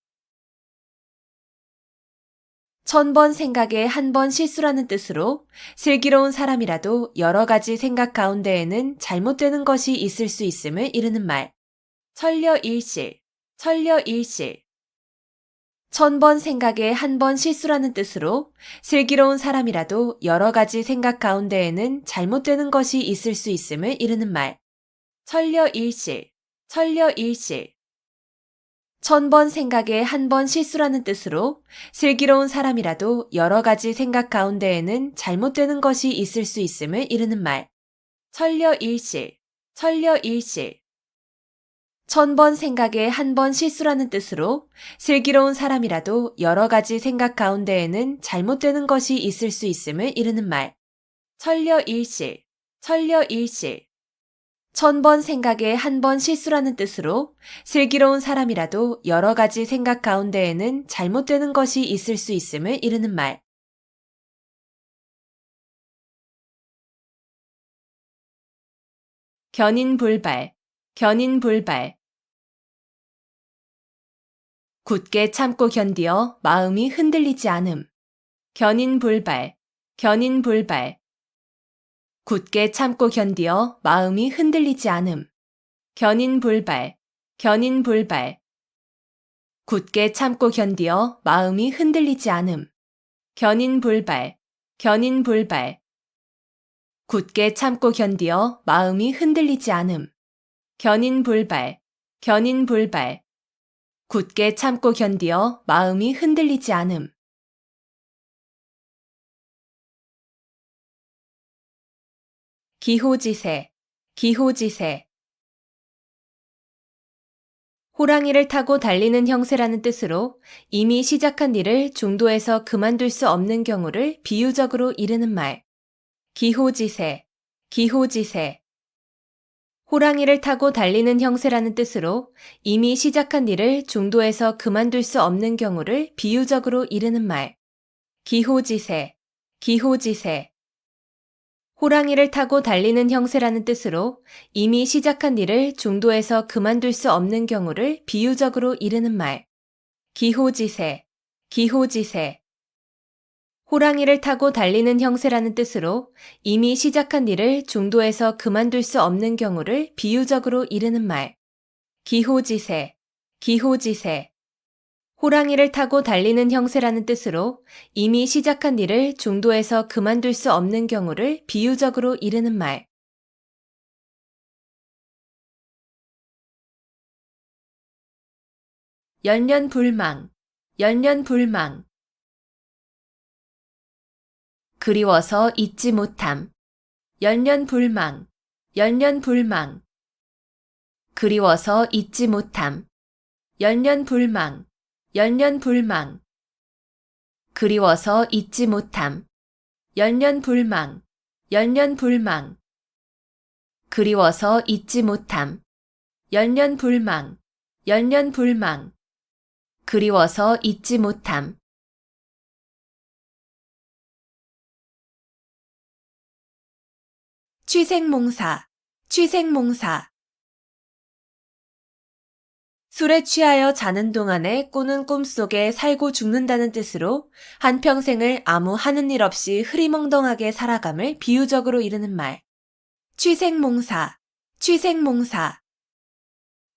1000번 생각에 한 번 실수라는 뜻으로 슬기로운 사람이라도 여러 가지 생각 가운데에는 잘못되는 것이 있을 수 있음을 이르는 말. 천려일실. 천려일실. 1000번 생각에 한 번 실수라는 뜻으로 슬기로운 사람이라도 여러 가지 생각 가운데에는 잘못되는 것이 있을 수 있음을 이르는 말. 천려일실. 천려일실. 1000번 생각에 한 번 실수라는 뜻으로 슬기로운 사람이라도 여러 가지 생각 가운데에는 잘못되는 것이 있을 수 있음을 이르는 말. 천려일실. 천려일실. 1000번 생각에 한 번 실수라는 뜻으로 슬기로운 사람이라도 여러 가지 생각 가운데에는 잘못되는 것이 있을 수 있음을 이르는 말. 천려일실. 천려일실. 1000번 생각에 한 번 실수라는 뜻으로 슬기로운 사람이라도 여러 가지 생각 가운데에는 잘못되는 것이 있을 수 있음을 이르는 말. 견인불발. 견인불발. 굳게 참고 견디어 마음이 흔들리지 않음. 견인불발. 견인불발. 굳게 참고 견디어 마음이 흔들리지 않음. 견인불발. 견인불발. 굳게 참고 견디어 마음이 흔들리지 않음. 견인불발. 견인불발. 굳게 참고 견디어 마음이 흔들리지 않음. 견인불발. 견인불발. 굳게 참고 견디어 마음이 흔들리지 않음. 기호지세. 기호지세. 호랑이를 타고 달리는 형세라는 뜻으로 이미 시작한 일을 중도에서 그만둘 수 없는 경우를 비유적으로 이르는 말. 기호지세. 기호지세. 호랑이를 타고 달리는 형세라는 뜻으로 이미 시작한 일을 중도에서 그만둘 수 없는 경우를 비유적으로 이르는 말. 기호지세. 기호지세. 호랑이를 타고 달리는 형세라는 뜻으로 이미 시작한 일을 중도에서 그만둘 수 없는 경우를 비유적으로 이르는 말. 기호지세. 기호지세. 호랑이를 타고 달리는 형세라는 뜻으로 이미 시작한 일을 중도에서 그만둘 수 없는 경우를 비유적으로 이르는 말. 기호지세. 기호지세. 호랑이를 타고 달리는 형세라는 뜻으로 이미 시작한 일을 중도에서 그만둘 수 없는 경우를 비유적으로 이르는 말. 열년불망. 열년불망. 그리워서 잊지 못함. 열년불망. 열년불망. 그리워서 잊지 못함. 열년불망. 열년불망. 그리워서 잊지 못함. 열년불망. 열년불망. 그리워서 잊지 못함. 열년불망. 열년불망. 그리워서 잊지 못함. 취생몽사, 취생몽사. 술에 취하여 자는 동안에 꾸는 꿈속에 살고 죽는다는 뜻으로 한평생을 아무 하는 일 없이 흐리멍덩하게 살아감을 비유적으로 이르는 말. 취생몽사, 취생몽사.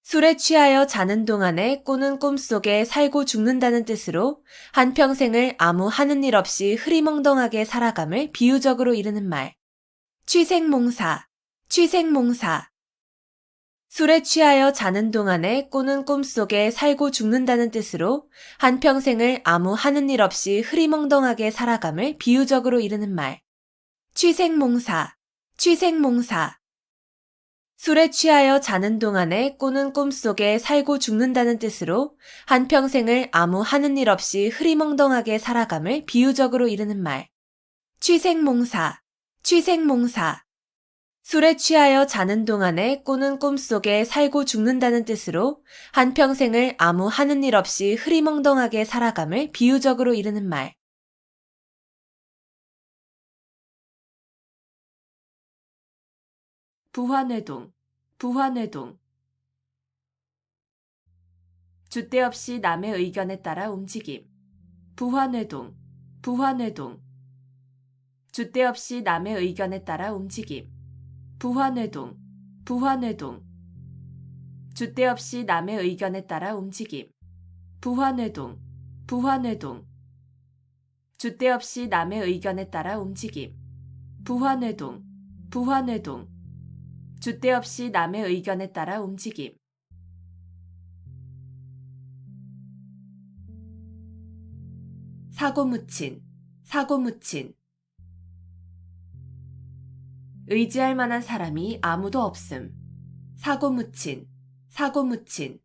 술에 취하여 자는 동안에 꾸는 꿈속에 살고 죽는다는 뜻으로 한평생을 아무 하는 일 없이 흐리멍덩하게 살아감을 비유적으로 이르는 말. 취생몽사, 취생몽사. 술에 취하여 자는 동안에 꾸는 꿈속에 살고 죽는다는 뜻으로 한평생을 아무 하는 일 없이 흐리멍덩하게 살아감을 비유적으로 이르는 말. 취생몽사, 취생몽사. 술에 취하여 자는 동안에 꾸는 꿈속에 살고 죽는다는 뜻으로 한평생을 아무 하는 일 없이 흐리멍덩하게 살아감을 비유적으로 이르는 말. 취생몽사, 취생몽사. 술에 취하여 자는 동안에 꾸는 꿈속에 살고 죽는다는 뜻으로 한평생을 아무 하는 일 없이 흐리멍덩하게 살아감을 비유적으로 이르는 말. 부화뇌동, 부화뇌동. 줏대 없이 남의 의견에 따라 움직임. 부화뇌동, 부화뇌동. 줏대 없이 남의 의견에 따라 움직임. 부화뇌동, 부화뇌동. 줏대 없이 남의 의견에 따라 움직임. 부화뇌동, 부화뇌동. 줏대 없이 남의 의견에 따라 움직임. 부화뇌동, 부화뇌동. 줏대 없이 남의 의견에 따라 움직임. 사고묻힌, 사고묻힌. 의지할 만한 사람이 아무도 없음. 사고묻힌, 사고묻힌.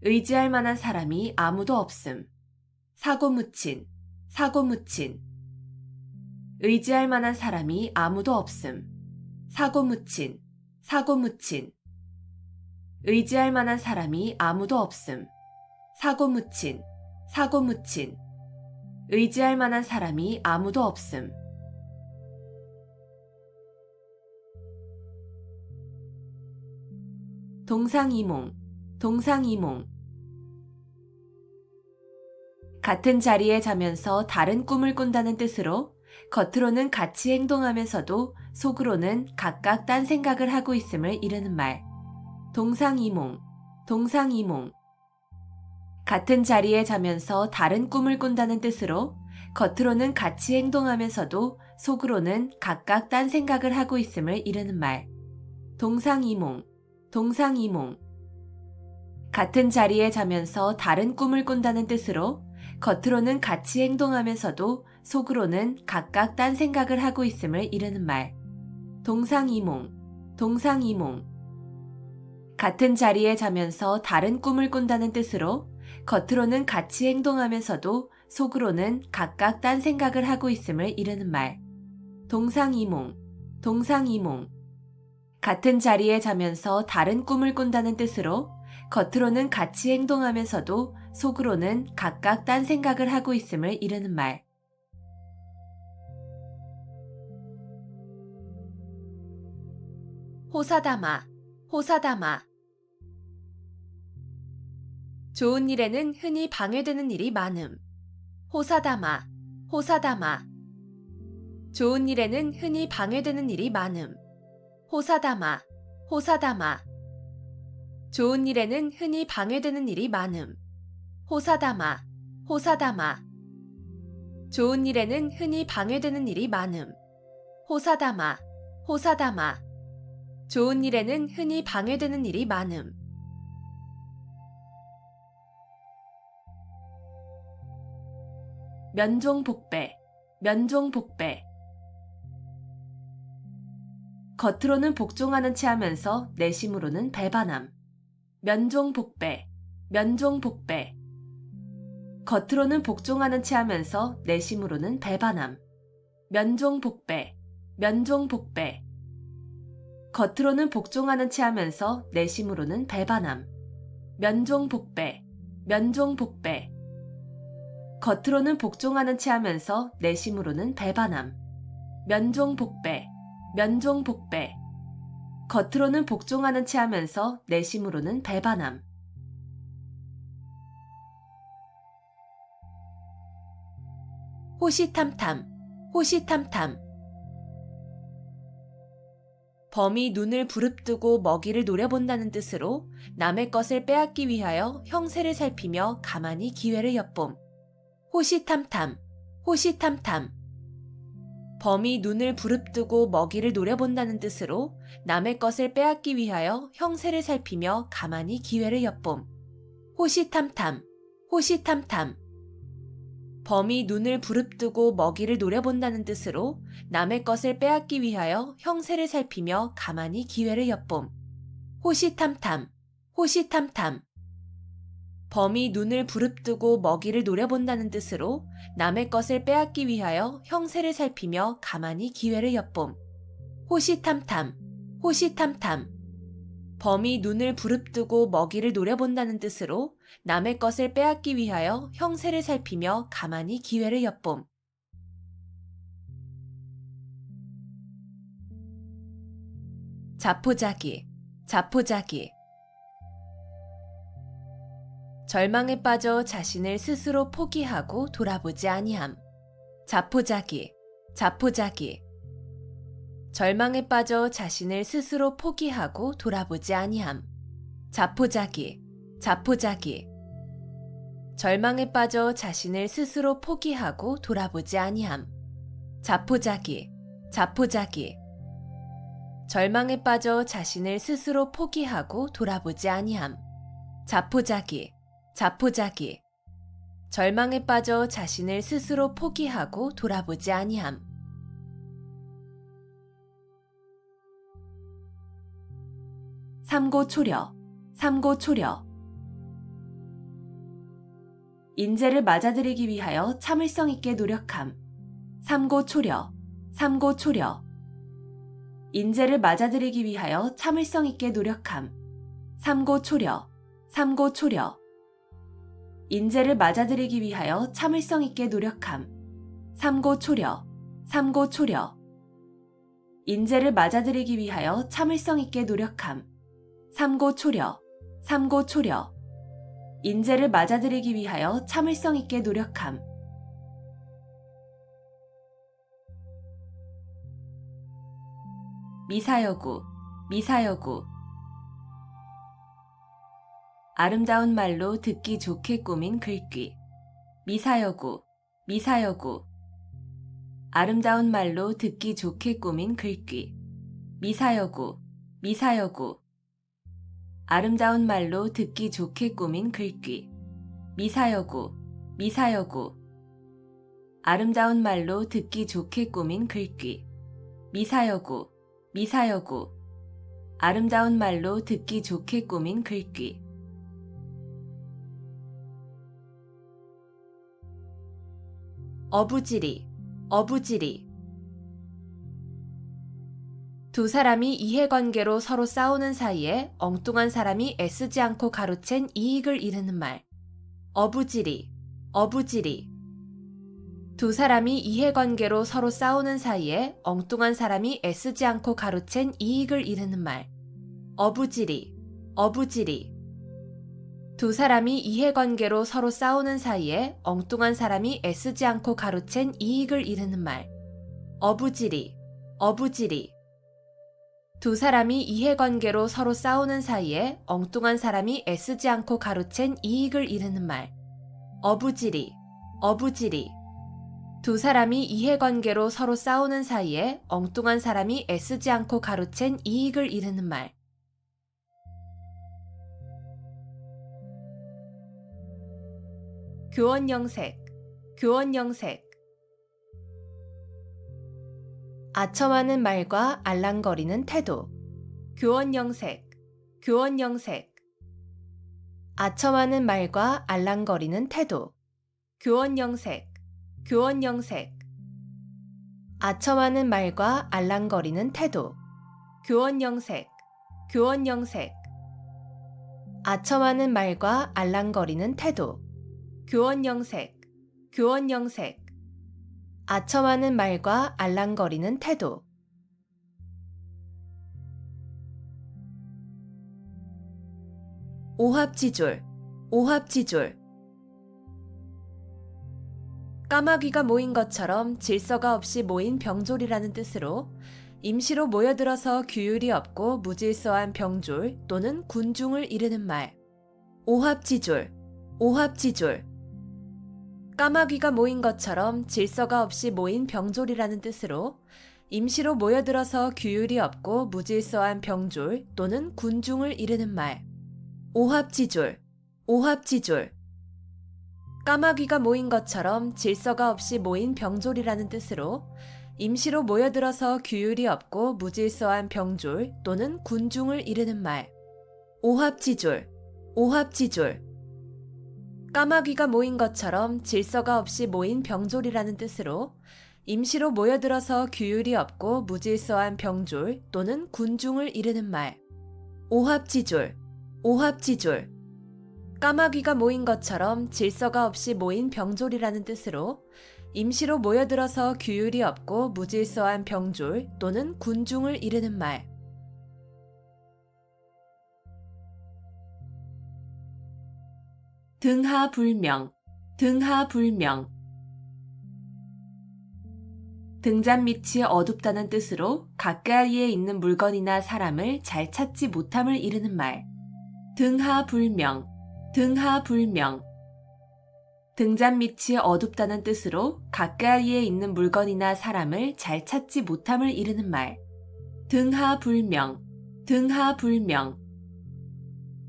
의지할 만한 사람이 아무도 없음. 사고묻힌, 사고묻힌. 의지할 만한 사람이 아무도 없음. 사고묻힌, 사고묻힌. 의지할 만한 사람이 아무도 없음. 사고묻힌, 사고묻힌. 의지할 만한 사람이 아무도 없음. 동상이몽, 동상이몽. 같은 자리에 자면서 다른 꿈을 꾼다는 뜻으로 겉으로는 같이 행동하면서도 속으로는 각각 딴 생각을 하고 있음을 이르는 말. 동상이몽, 동상이몽. 같은 자리에 자면서 다른 꿈을 꾼다는 뜻으로 겉으로는 같이 행동하면서도 속으로는 각각 딴 생각을 하고 있음을 이르는 말. 동상이몽, 동상이몽. 같은 자리에 자면서 다른 꿈을 꾼다는 뜻으로 겉으로는 같이 행동하면서도 속으로는 각각 딴 생각을 하고 있음을 이르는 말. 동상이몽, 동상이몽. 같은 자리에 자면서 다른 꿈을 꾼다는 뜻으로 겉으로는 같이 행동하면서도 속으로는 각각 딴 생각을 하고 있음을 이르는 말. 동상이몽, 동상이몽. 같은 자리에 자면서 다른 꿈을 꾼다는 뜻으로 겉으로는 같이 행동하면서도 속으로는 각각 딴 생각을 하고 있음을 이르는 말. 호사다마, 호사다마. 좋은 일에는 흔히 방해되는 일이 많음. 호사다마, 호사다마. 좋은 일에는 흔히 방해되는 일이 많음. 호사다마, 호사다마. 좋은 일에는 흔히 방해되는 일이 많음. 호사다마, 호사다마. 좋은 일에는 흔히 방해되는 일이 많음. 호사다마, 호사다마. 좋은 일에는 흔히 방해되는 일이 많음. 면종복배, 면종복배. 겉으로는 복종하는 체 하면서 내심으로는 배반함. 면종복배, 면종복배. 겉으로는 복종하는 체 하면서 내심으로는 배반함. 면종복배, 면종복배. 겉으로는 복종하는 체 하면서 내심으로는 배반함. 면종복배, 면종복배. 겉으로는 복종하는 체 하면서 내심으로는 배반함. 면종복배, 면종복배. 겉으로는 복종하는 체 하면서 내심으로는 배반함. 호시탐탐, 호시탐탐. 범이 눈을 부릅뜨고 먹이를 노려본다는 뜻으로 남의 것을 빼앗기 위하여 형세를 살피며 가만히 기회를 엿봄. 호시탐탐, 호시탐탐. 범이 눈을 부릅뜨고 먹이를 노려본다는 뜻으로 남의 것을 빼앗기 위하여 형세를 살피며 가만히 기회를 엿봄. 호시탐탐, 호시탐탐. 범이 눈을 부릅뜨고 먹이를 노려본다는 뜻으로 남의 것을 빼앗기 위하여 형세를 살피며 가만히 기회를 엿봄. 호시탐탐, 호시탐탐. 범이 눈을 부릅뜨고 먹이를 노려본다는 뜻으로 남의 것을 빼앗기 위하여 형세를 살피며 가만히 기회를 엿봄. 호시탐탐, 호시탐탐. 범이 눈을 부릅뜨고 먹이를 노려본다는 뜻으로 남의 것을 빼앗기 위하여 형세를 살피며 가만히 기회를 엿봄. 자포자기, 자포자기. 절망에 빠져 자신을 스스로 포기하고 돌아보지 아니함. 자포자기, 자포자기. 절망에 빠져 자신을 스스로 포기하고 돌아보지 아니함. 자포자기, 자포자기. 절망에 빠져 자신을 스스로 포기하고 돌아보지 아니함. 자포자기, 자포자기. 절망에 빠져 자신을 스스로 포기하고 돌아보지 아니함. 자포자기, 자포자기. 절망에 빠져 자신을 스스로 포기하고 돌아보지 아니함. 삼고초려, 삼고초려. 인재를 맞아들이기 위하여 참을성 있게 노력함. 삼고초려, 삼고초려. 인재를 맞아들이기 위하여 참을성 있게 노력함. 삼고초려, 삼고초려. 인재를 맞아들이기 위하여 참을성 있게 노력함. 삼고초려, 삼고초려. 인재를 맞아들이기 위하여 참을성 있게 노력함. 삼고초려, 삼고초려. 인재를 맞아들이기 위하여 참을성 있게 노력함. 미사여구, 미사여구. 아름다운 말로 듣기 좋게 꾸민 글귀. 미사여구, 미사여구. 아름다운 말로 듣기 좋게 꾸민 글귀. 미사여구, 미사여구. 아름다운 말로 듣기 좋게 꾸민 글귀. 미사여구, 미사여구. 아름다운 말로 듣기 좋게 꾸민 글귀. 미사여구, 미사여구. 아름다운 말로 듣기 좋게 꾸민 글귀. 어부지리, 어부지리. 두 사람이 이해관계로 서로 싸우는 사이에 엉뚱한 사람이 애쓰지 않고 가로챈 이익을 이르는 말. 어부지리, 어부지리. 두 사람이 이해관계로 서로 싸우는 사이에 엉뚱한 사람이 애쓰지 않고 가로챈 이익을 이르는 말. 어부지리, 어부지리. 두 사람이 이해관계로 서로 싸우는 사이에 엉뚱한 사람이 애쓰지 않고 가로챈 이익을 이르는 말. 어부지리, 어부지리. 두 사람이 이해관계로 서로 싸우는 사이에 엉뚱한 사람이 애쓰지 않고 가로챈 이익을 이르는 말. 어부지리, 어부지리. 두 사람이 이해관계로 서로 싸우는 사이에 엉뚱한 사람이 애쓰지 않고 가로챈 이익을 이르는 말. 교원영색, 교원영색. 아첨하는 말과 알랑거리는 태도. 교원영색, 교원영색. 아첨하는 말과 알랑거리는 태도. 교원영색, 교원영색. 아첨하는 말과 알랑거리는 태도. 교원영색, 교원영색. 아첨하는 말과 알랑거리는 태도. 교원영색, 교원영색. 아첨하는 말과 알랑거리는 태도. 오합지졸, 오합지졸. 까마귀가 모인 것처럼 질서가 없이 모인 병졸이라는 뜻으로 임시로 모여들어서 규율이 없고 무질서한 병졸 또는 군중을 이르는 말. 오합지졸, 오합지졸. 까마귀가 모인 것처럼 질서가 없이 모인 병졸이라는 뜻으로 임시로 모여들어서 규율이 없고 무질서한 병졸 또는 군중을 이르는 말. 오합지졸, 오합지졸. 까마귀가 모인 것처럼 질서가 없이 모인 병졸이라는 뜻으로 임시로 모여들어서 규율이 없고 무질서한 병졸 또는 군중을 이르는 말. 오합지졸, 오합지졸. 까마귀가 모인 것처럼 질서가 없이 모인 병졸이라는 뜻으로 임시로 모여들어서 규율이 없고 무질서한 병졸 또는 군중을 이르는 말. 오합지졸, 오합지졸. 까마귀가 모인 것처럼 질서가 없이 모인 병졸이라는 뜻으로 임시로 모여들어서 규율이 없고 무질서한 병졸 또는 군중을 이르는 말. 등하불명, 등하불명. 등잔 밑이 어둡다는 뜻으로 가까이에 있는 물건이나 사람을 잘 찾지 못함을 이르는 말. 등하불명, 등하불명. 등잔 밑이 어둡다는 뜻으로 가까이에 있는 물건이나 사람을 잘 찾지 못함을 이르는 말. 등하불명, 등하불명.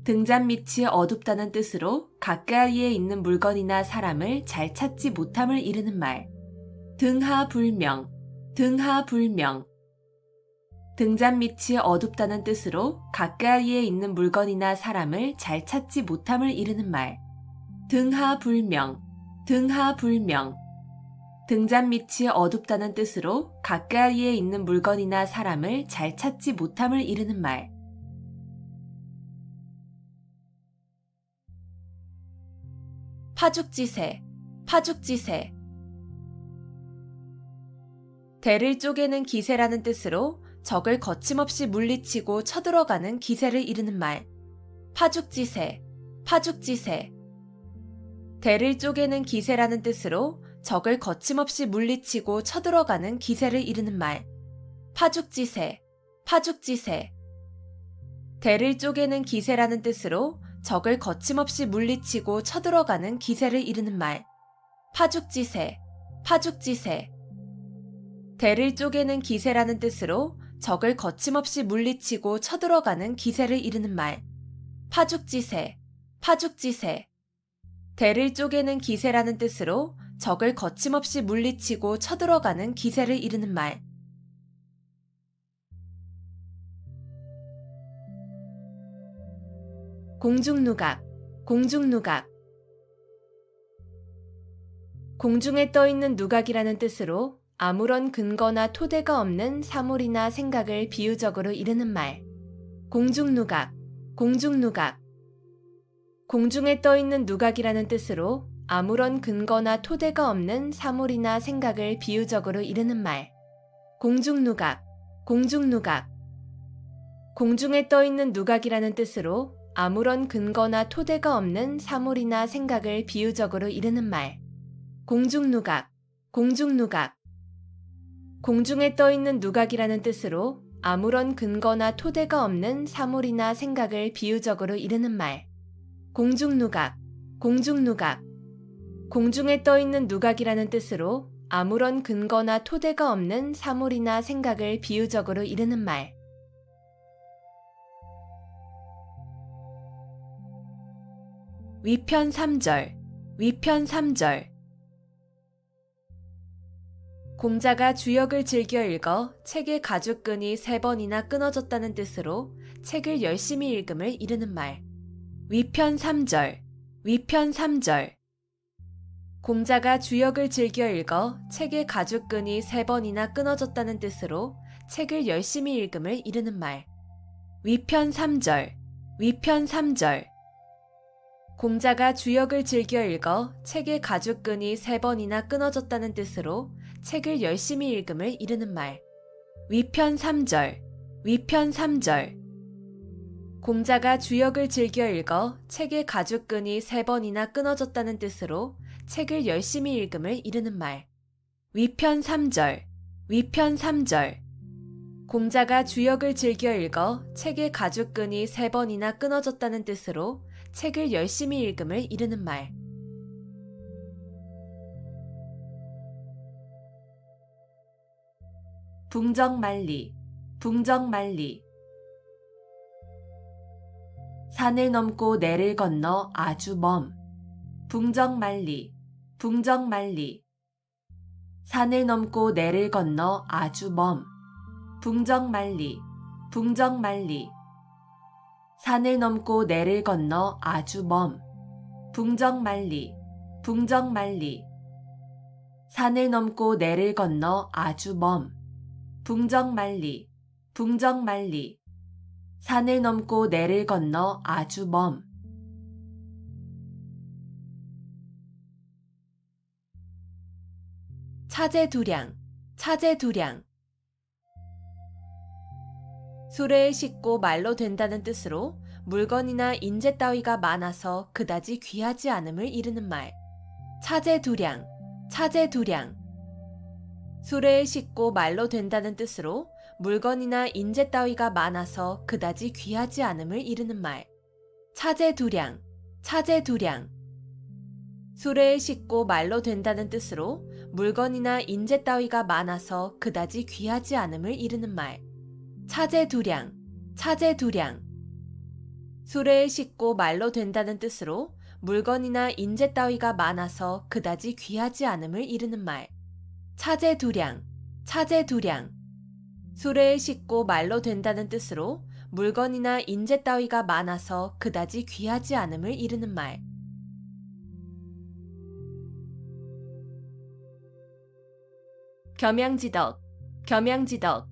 등잔 밑이 어둡다는 뜻으로 가까이에 있는 물건이나 사람을 잘 찾지 못함을 이르는 말. 등하불명, 등하불명. 등잔 밑이 어둡다는 뜻으로 가까이에 있는 물건이나 사람을 잘 찾지 못함을 이르는 말. 등하불명, 등하불명. 등잔 밑이 어둡다는 뜻으로 가까이에 있는 물건이나 사람을 잘 찾지 못함을 이르는 말. 파죽지세, 파죽지세. 대를 쪼개는 기세라는 뜻으로 적을 거침없이 물리치고 쳐들어가는 기세를 이르는 말. 파죽지세, 파죽지세. 대를 쪼개는 기세라는 뜻으로 적을 거침없이 물리치고 쳐들어가는 기세를 이르는 말. 파죽지세, 파죽지세. 대를 쪼개는 기세라는 뜻으로 적을 거침없이 물리치고 쳐들어가는 기세를 이르는 말. 파죽지세, 파죽지세. 대를 쪼개는 기세라는 뜻으로 적을 거침없이 물리치고 쳐들어가는 기세를 이르는 말. 파죽지세, 파죽지세. 대를 쪼개는 기세라는 뜻으로 적을 거침없이 물리치고 쳐들어가는 기세를 이르는 말. 공중누각, 공중누각. 공중에 떠있는 누각이라는 뜻으로 아무런 근거나 토대가 없는 사물이나 생각을 비유적으로 이르는 말. 공중누각, 공중누각. 공중에 떠있는 누각이라는 뜻으로 아무런 근거나 토대가 없는 사물이나 생각을 비유적으로 이르는 말. 공중누각, 공중누각. 공중에 떠있는 누각이라는 뜻으로 아무런 근거나 토대가 없는 사물이나 생각을 비유적으로 이르는 말. 공중누각, 공중누각. 공중에 떠있는 누각이라는 뜻으로 아무런 근거나 토대가 없는 사물이나 생각을 비유적으로 이르는 말. 공중누각, 공중누각. 공중에 떠있는 누각이라는 뜻으로 아무런 근거나 토대가 없는 사물이나 생각을 비유적으로 이르는 말. 위편 3절, 위편 3절. 공자가 주역을 즐겨 읽어 책의 가죽끈이 3번이나 끊어졌다는 뜻으로 책을 열심히 읽음을 이르는 말. 위편 3절, 위편 3절. 공자가 주역을 즐겨 읽어 책의 가죽끈이 3번이나 끊어졌다는 뜻으로 책을 열심히 읽음을 이르는 말. 위편 3절, 위편 3절. 공자가 주역을 즐겨 읽어 책의 가죽끈이 3번이나 끊어졌다는 뜻으로 책을 열심히 읽음을 이르는 말. 위편 3절, 위편 3절. 공자가 주역을 즐겨 읽어 책의 가죽끈이 3번이나 끊어졌다는 뜻으로 책을 열심히 읽음을 이르는 말. 위편 3절, 위편 3절. 공자가 주역을 즐겨 읽어 책의 가죽끈이 3번이나 끊어졌다는 뜻으로 책을 열심히 읽음을 이르는 말. 붕정만리, 붕정만리. 산을 넘고 내를 건너 아주 먼. 붕정만리, 붕정만리. 산을 넘고 내를 건너 아주 먼. 붕정만리, 붕정만리. 산을 넘고 내를 건너 아주 먼. 붕정만리, 붕정만리. 산을 넘고 내를 건너 아주 먼. 붕정만리, 붕정만리. 산을 넘고 내를 건너 아주 먼. 차제두량, 차제두량. 수레에 싣고 말로 된다는 뜻으로 물건이나 인재 따위가 많아서 그다지 귀하지 않음을 이르는 말. 차제두량, 차제두량. 수레에 싣고 말로 된다는 뜻으로 물건이나 인재 따위가 많아서 그다지 귀하지 않음을 이르는 말. 차제두량, 차제두량. 수레에 싣고 말로 된다는 뜻으로 물건이나 인재 따위가 많아서 그다지 귀하지 않음을 이르는 말. 차제두량, 차제두량. 수레에 싣고 말로 된다는 뜻으로 물건이나 인재 따위가 많아서 그다지 귀하지 않음을 이르는 말. 차제두량, 차제두량. 수레에 싣고 말로 된다는 뜻으로 물건이나 인재 따위가 많아서 그다지 귀하지 않음을 이르는 말. 겸양지덕, 겸양지덕.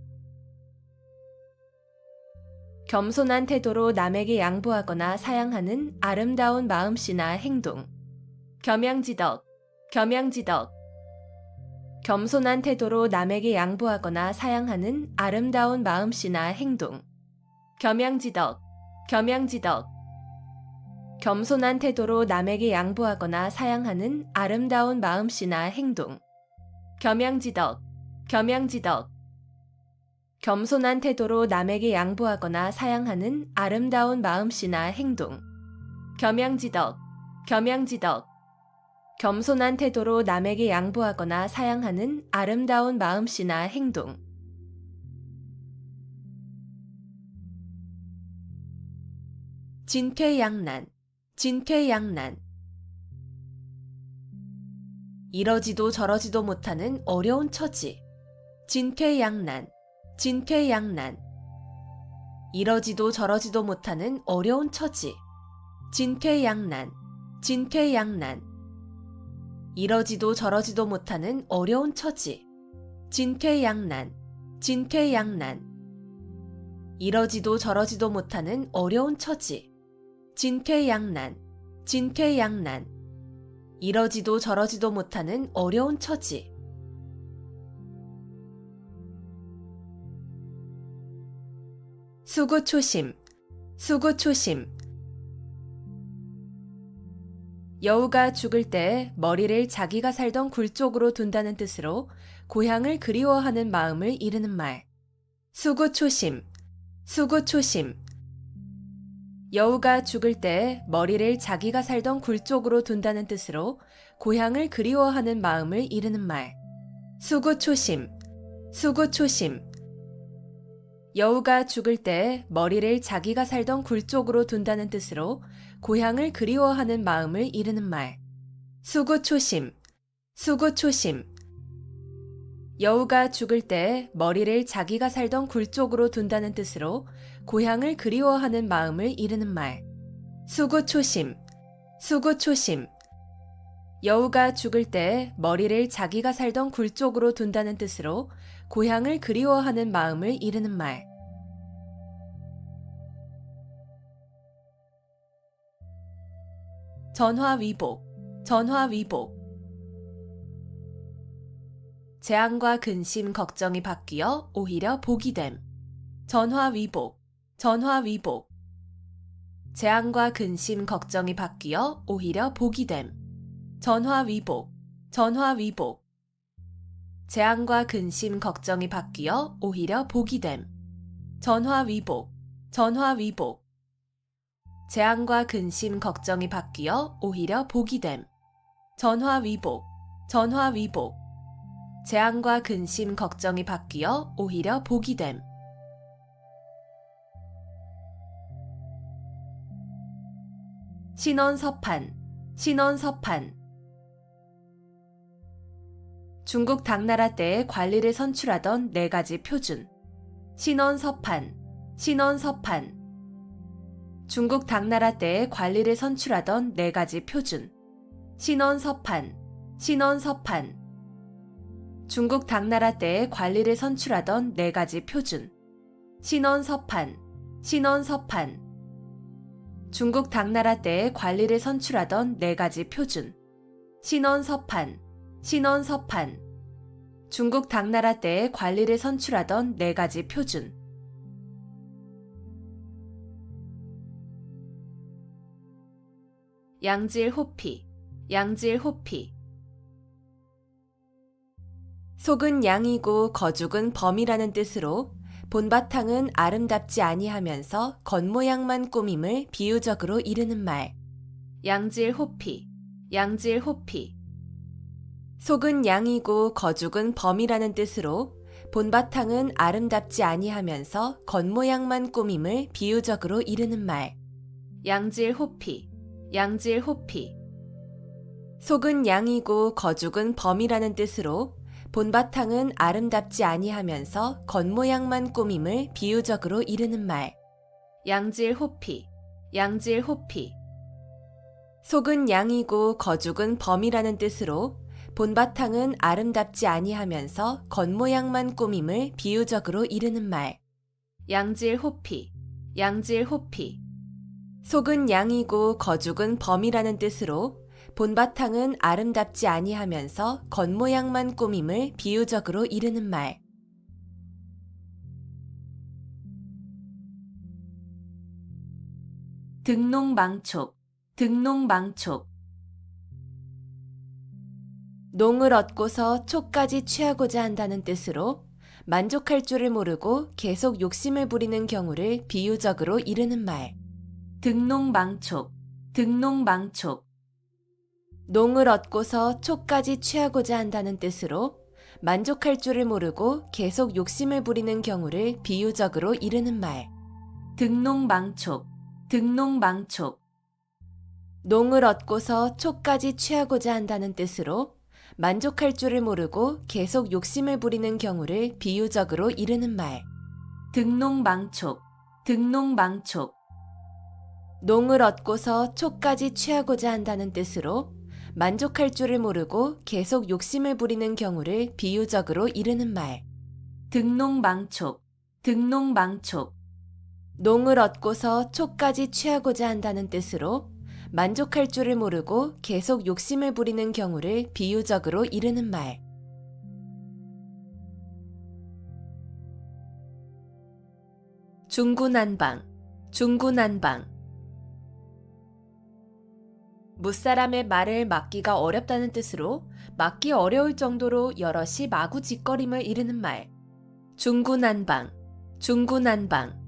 겸손한 태도로 남에게 양보하거나 사양하는 아름다운 마음씨나 행동. 겸양지덕, 겸양지덕. 겸손한 태도로 남에게 양보하거나 사양하는 아름다운 마음씨나 행동. 겸양지덕, 겸양지덕. 겸손한 태도로 남에게 양보하거나 사양하는 아름다운 마음씨나 행동. 겸양지덕, 겸양지덕. 겸손한 태도로 남에게 양보하거나 사양하는 아름다운 마음씨나 행동. 겸양지덕, 겸양지덕. 겸손한 태도로 남에게 양보하거나 사양하는 아름다운 마음씨나 행동. 진퇴양난, 진퇴양난. 이러지도 저러지도 못하는 어려운 처지. 진퇴양난, 진퇴양난. 이러지도 저러지도 못하는 어려운 처지. 진퇴양난, 진퇴양난. 이러지도 저러지도 못하는 어려운 처지. 진퇴양난, 진퇴양난. 이러지도 저러지도 못하는 어려운 처지. 진퇴양난, 진퇴양난. 이러지도 저러지도 못하는 어려운 처지. 수구초심, 수구초심. 여우가 죽을 때 머리를 자기가 살던 굴 쪽으로 둔다는 뜻으로 고향을 그리워하는 마음을 이르는 말. 수구초심, 수구초심. 여우가 죽을 때 머리를 자기가 살던 굴 쪽으로 둔다는 뜻으로 고향을 그리워하는 마음을 이르는 말. 수구초심, 수구초심. 여우가 죽을 때 머리를 자기가 살던 굴 쪽으로 둔다는 뜻으로 고향을 그리워하는 마음을 이르는 말. 수구초심, 수구초심. 여우가 죽을 때 머리를 자기가 살던 굴 쪽으로 둔다는 뜻으로 고향을 그리워하는 마음을 이르는 말. 수구초심, 수구초심. 여우가 죽을 때 머리를 자기가 살던 굴 쪽으로 둔다는 뜻으로 고향을 그리워하는 마음을 이르는 말. 전화위복, 전화위복. 재앙과 근심, 걱정이 바뀌어 오히려 복이 됨. 전화위복, 전화위복. 재앙과 근심 걱정이 바뀌어 오히려 복이 됨. 전화위복, 전화위복. 재앙과 근심 걱정이 바뀌어 오히려 복이 됨. 전화위복, 전화위복. 재앙과 근심 걱정이 바뀌어 오히려 복이 됨. 전화위복, 전화위복. 재앙과 근심 걱정이 바뀌어 오히려 복이 됨. 신원서판, 신원서판. 중국 당나라 때의 관리를 선출하던 4가지 표준. 신원서판, 신원서판. 중국 당나라 때의 관리를 선출하던 4가지 표준. 신원서판, 신원서판. 중국 당나라 때의 관리를 선출하던 4가지 표준. 신원서판, 신원서판. 중국 당나라 때의 관리를 선출하던 4가지 표준. 신원서판, 신원서판. 중국 당나라 때의 관리를 선출하던 4가지 표준. 양질호피, 양질호피. 속은 양이고 거죽은 범이라는 뜻으로 본바탕은 아름답지 아니하면서 겉모양만 꾸밈을 비유적으로 이르는 말. 양질호피, 양질호피. 속은 양이고 거죽은 범이라는 뜻으로 본바탕은 아름답지 아니하면서 겉모양만 꾸밈을 비유적으로 이르는 말. 양질호피, 양질호피. 속은 양이고 거죽은 범이라는 뜻으로 본바탕은 아름답지 아니하면서 겉모양만 꾸밈을 비유적으로 이르는 말. 양질호피, 양질호피. 속은 양이고 거죽은 범이라는 뜻으로 본바탕은 아름답지 아니하면서 겉모양만 꾸밈을 비유적으로 이르는 말. 양질호피, 양질호피. 속은 양이고 거죽은 범이라는 뜻으로 본바탕은 아름답지 아니하면서 겉모양만 꾸밈을 비유적으로 이르는 말. 등농망촉, 등농망촉. 농을 얻고서 촉까지 취하고자 한다는 뜻으로 만족할 줄을 모르고 계속 욕심을 부리는 경우를 비유적으로 이르는 말. 등농망촉, 등농망촉. 농을 얻고서 촉까지 취하고자 한다는 뜻으로 만족할 줄을 모르고 계속 욕심을 부리는 경우를 비유적으로 이르는 말. 등농망촉, 등농망촉. 농을 얻고서 촉까지 취하고자 한다는 뜻으로 만족할 줄을 모르고 계속 욕심을 부리는 경우를 비유적으로 이르는 말. 등농망촉, 등농망촉. 농을 얻고서 촉까지 취하고자 한다는 뜻으로 만족할 줄을 모르고 계속 욕심을 부리는 경우를 비유적으로 이르는 말. 등농망촉, 등농망촉. 농을 얻고서 촉까지 취하고자 한다는 뜻으로 만족할 줄을 모르고 계속 욕심을 부리는 경우를 비유적으로 이르는 말. 중구난방, 중구난방. 무사람의 말을 막기가 어렵다는 뜻으로 막기 어려울 정도로 여럿이 마구짓거림을 이르는 말. 중구난방, 중구난방.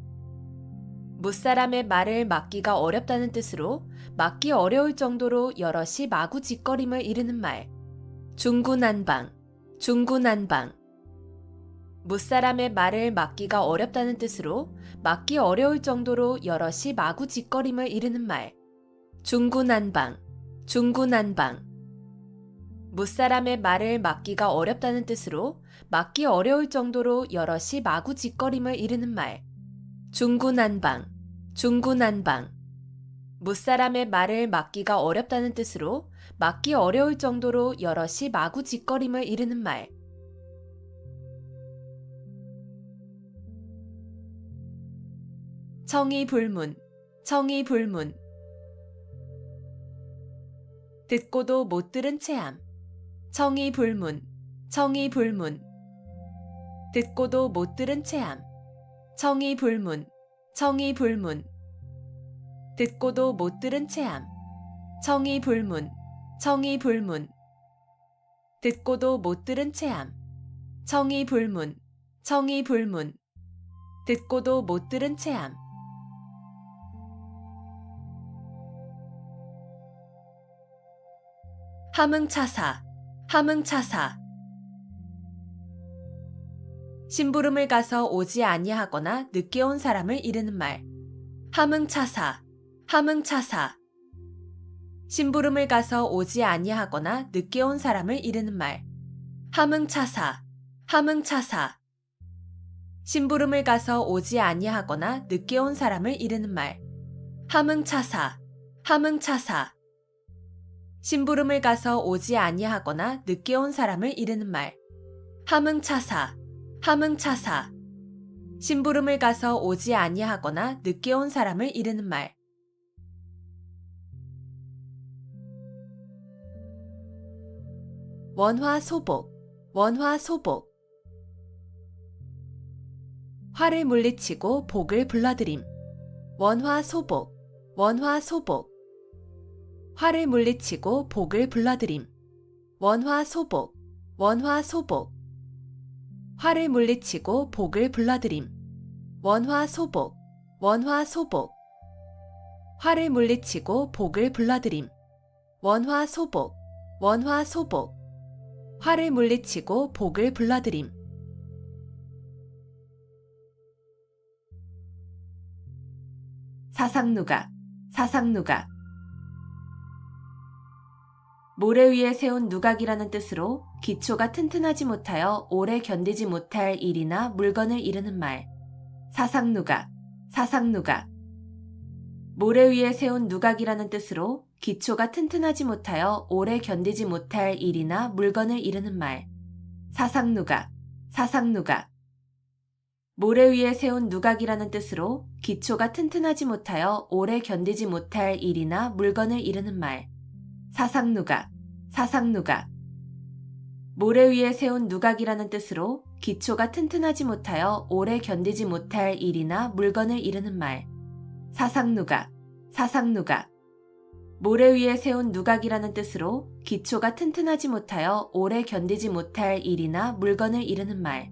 무사람의 말을 막기가 어렵다는 뜻으로 막기 어려울 정도로 여럿이 마구짓거림을 이르는 말. 중구난방, 중구난방. 무사람의 말을 막기가 어렵다는 뜻으로 막기 어려울 정도로 여럿이 마구짓거림을 이르는 말. 중구난방, 중구난방. 무사람의 말을 막기가 어렵다는 뜻으로 막기 어려울 정도로 여럿이 마구짓거림을 이르는 말. 중구난방, 중구난방. 무사람의 말을 막기가 어렵다는 뜻으로 막기 어려울 정도로 여럿이 마구짓거림을 이르는 말. 청이불문, 청이불문. 듣고도 못 들은 체함. 청이불문, 청이불문. 듣고도 못 들은 체함. 청이불문, 청이불문. 듣고도 못 들은 체함. 청이불문, 청이불문. 듣고도 못 들은 체함. 청이불문, 청이불문. 듣고도 못 들은 체함. 함흥차사, 함흥차사. 심부름을 가서 오지 아니하거나 늦게 온 사람을 이르는 말. 함흥차사, 함흥차사. 심부름을 가서 오지 아니하거나 늦게 온 사람을 이르는 말. 함흥차사, 함흥차사. 심부름을 가서 오지 아니하거나 늦게 온 사람을 이르는 말. 함흥차사, 함흥차사. 심부름을 가서 오지 아니하거나 늦게 온 사람을 이르는 말. 함흥차사, 함흥차사. 심부름을 가서 오지 아니하거나 늦게 온 사람을 이르는 말. 원화소복, 원화소복. 화를 물리치고 복을 불러들임. 원화소복, 원화소복. 화를 물리치고 복을 불러들임. 원화소복, 원화소복. 화를 물리치고 복을 불러들임. 원화소복, 원화소복. 화를 물리치고 복을 불러들임. 원화소복, 원화소복. 화를 물리치고 복을 불러들임. 사상누각, 사상누각. 모래 위에 세운 누각이라는 뜻으로 기초가 튼튼하지 못하여 오래 견디지 못할 일이나 물건을 이르는 말. 사상누각, 사상누각. 모래 위에 세운 누각이라는 뜻으로 기초가 튼튼하지 못하여 오래 견디지 못할 일이나 물건을 이르는 말. 사상누각, 사상누각. 모래 위에 세운 누각이라는 뜻으로 기초가 튼튼하지 못하여 오래 견디지 못할 일이나 물건을 이르는 말. 사상누각, 사상누각. 모래 위에 세운 누각이라는 뜻으로 기초가 튼튼하지 못하여 오래 견디지 못할 일이나 물건을 이르는 말. 사상누각, 사상누각. 모래 위에 세운 누각이라는 뜻으로 기초가 튼튼하지 못하여 오래 견디지 못할 일이나 물건을 이르는 말.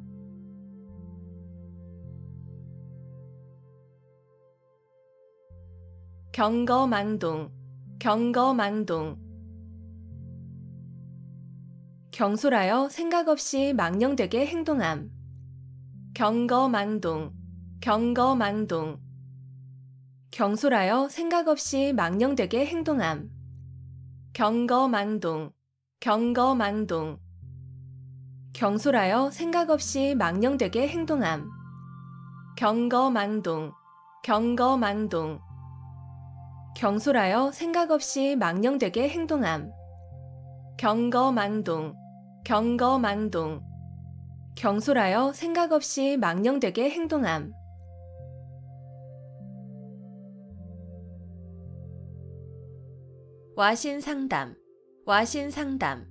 경거망동, 경거망동. 경솔하여 생각 없이 망령되게 행동함. 경거망동, 경거망동. 경솔하여 생각 없이 망령되게 행동함. 경거망동, 경거망동. 경솔하여 생각 없이 망령되게 행동함. 경거망동, 경거망동. 경솔하여 생각 없이 망령되게 행동함. 경거망동, 경거망동. 경솔하여 생각 없이 망령되게 행동함. 와신상담, 와신상담.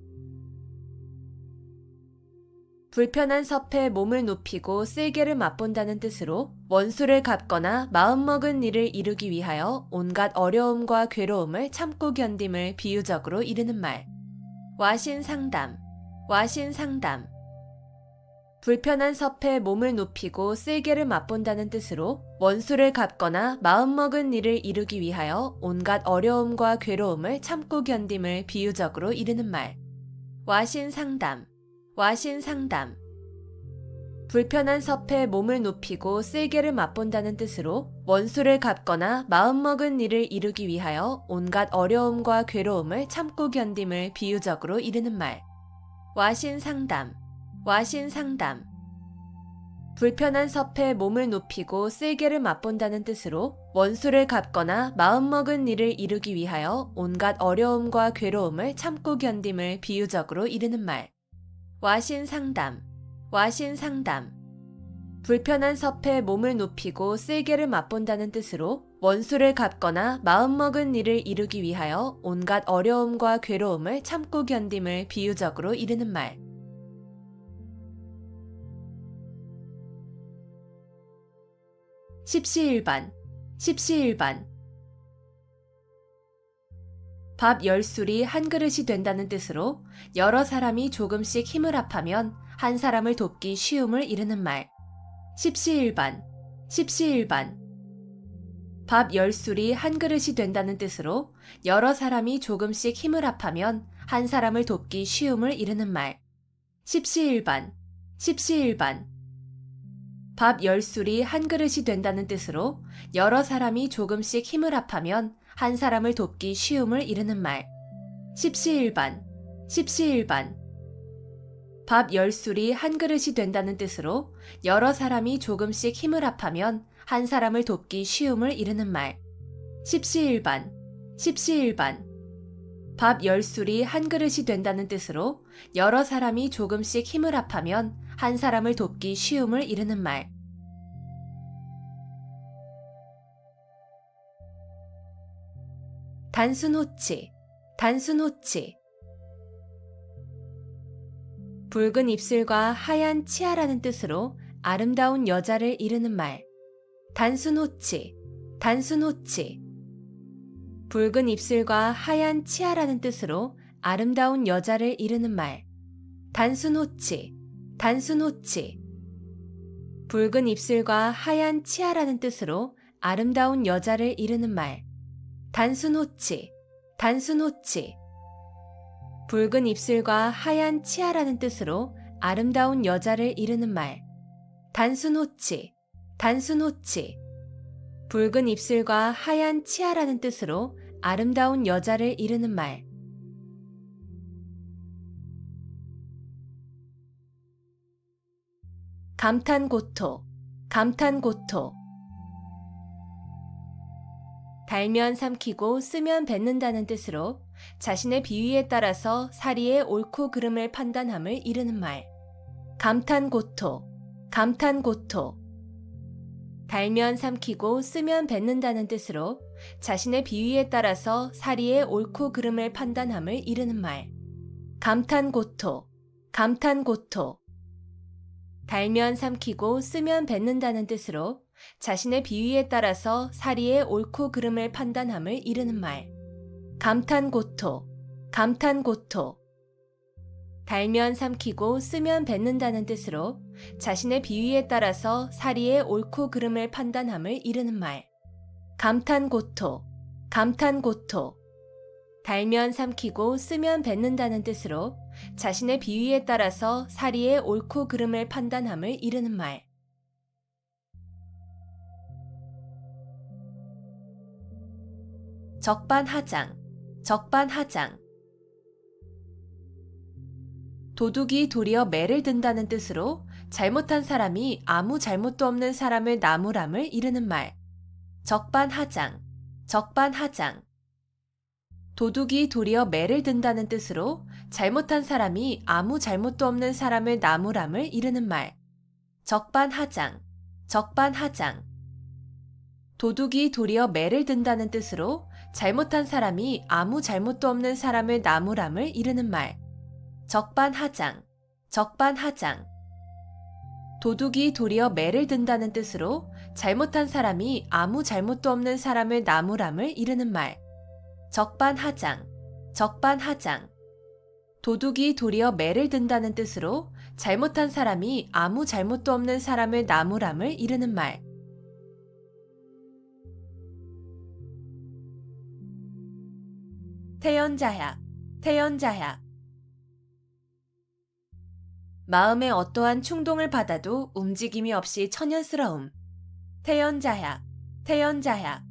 불편한 섭에 몸을 눕히고 쓸개를 맛본다는 뜻으로 원수를 갚거나 마음먹은 일을 이루기 위하여 온갖 어려움과 괴로움을 참고 견딤을 비유적으로 이르는 말. 와신상담, 와신상담. 불편한 섭에 몸을 눕히고 쓸개를 맛본다는 뜻으로 원수를 갚거나 마음먹은 일을 이루기 위하여 온갖 어려움과 괴로움을 참고 견딤을 비유적으로 이르는 말. 와신상담, 와신상담. 불편한 섭에 몸을 눕히고 쓸개를 맛본다는 뜻으로 원수를 갚거나 마음먹은 일을 이루기 위하여 온갖 어려움과 괴로움을 참고 견딤을 비유적으로 이르는 말. 와신상담, 와신상담. 불편한 섭에 몸을 눕히고 쓸개를 맛본다는 뜻으로 원수를 갚거나 마음먹은 일을 이루기 위하여 온갖 어려움과 괴로움을 참고 견딤을 비유적으로 이르는 말. 와신상담, 와신상담. 불편한 섭에 몸을 눕히고 쓸개를 맛본다는 뜻으로 원수를 갚거나 마음먹은 일을 이루기 위하여 온갖 어려움과 괴로움을 참고 견딤을 비유적으로 이르는 말. 십시일반, 십시일반. 밥 10술이 한 그릇이 된다는 뜻으로 여러 사람이 조금씩 힘을 합하면 한 사람을 돕기 쉬움을 이르는 말. 십시일반, 십시일반. 밥 10술이 한 그릇이 된다는 뜻으로 여러 사람이 조금씩 힘을 합하면 한 사람을 돕기 쉬움을 이르는 말. 십시일반, 십시일반. 밥 10술이 한 그릇이 된다는 뜻으로 여러 사람이 조금씩 힘을 합하면 한 사람을 돕기 쉬움을 이르는 말. 십시일반, 십시일반. 밥 10술이 한 그릇이 된다는 뜻으로 여러 사람이 조금씩 힘을 합하면 한 사람을 돕기 쉬움을 이르는 말. 십시일반, 십시일반. 밥 10술이 한 그릇이 된다는 뜻으로 여러 사람이 조금씩 힘을 합하면 한 사람을 돕기 쉬움을 이르는 말. 단순호치, 단순호치. 붉은 입술과 하얀 치아라는 뜻으로 아름다운 여자를 이르는 말. 단순호치, 단순호치. 붉은 입술과 하얀 치아라는 뜻으로 아름다운 여자를 이르는 말. 단순호치, 단순호치. 붉은 입술과 하얀 치아라는 뜻으로 아름다운 여자를 이르는 말. 단순호치, 단순호치. 붉은 입술과 하얀 치아라는 뜻으로 아름다운 여자를 이르는 말. 단순호치, 단순호치. 붉은 입술과 하얀 치아라는 뜻으로 아름다운 여자를 이르는 말. 감탄고토, 감탄고토. 달면 삼키고 쓰면 뱉는다는 뜻으로 자신의 비위에 따라서 사리의 옳고 그름을 판단함을 이르는 말. 감탄고토, 감탄고토. 달면 삼키고 쓰면 뱉는다는 뜻으로 자신의 비위에 따라서 사리의 옳고 그름을 판단함을 이르는 말. 감탄고토, 감탄고토. 달면 삼키고 쓰면 뱉는다는 뜻으로 자신의 비위에 따라서 사리의 옳고 그름을 판단함을 이르는 말. 감탄고토, 감탄고토. 달면 삼키고 쓰면 뱉는다는 뜻으로 자신의 비위에 따라서 사리의 옳고 그름을 판단함을 이르는 말. 감탄고토, 감탄고토. 달면 삼키고 쓰면 뱉는다는 뜻으로 자신의 비위에 따라서 사리의 옳고 그름을 판단함을 이르는 말. 적반하장, 적반하장. 도둑이 도리어 매를 든다는 뜻으로 잘못한 사람이 아무 잘못도 없는 사람을 나무람을 이르는 말. 적반하장, 적반하장. 도둑이 도리어 매를 든다는 뜻으로 잘못한 사람이 아무 잘못도 없는 사람을 나무람을 이르는 말. 적반하장, 적반하장. 도둑이 도리어 매를 든다는 뜻으로 잘못한 사람이 아무 잘못도 없는 사람을 나무람을 이르는 말. 적반하장, 적반하장. 도둑이 도리어 매를 든다는 뜻으로 잘못한 사람이 아무 잘못도 없는 사람을 나무람을 이르는 말. 적반하장, 적반하장. 도둑이 도리어 매를 든다는 뜻으로 잘못한 사람이 아무 잘못도 없는 사람을 나무람을 이르는 말. 태연자약, 태연자약. 마음에 어떠한 충동을 받아도 움직임이 없이 천연스러움. 태연자약, 태연자약.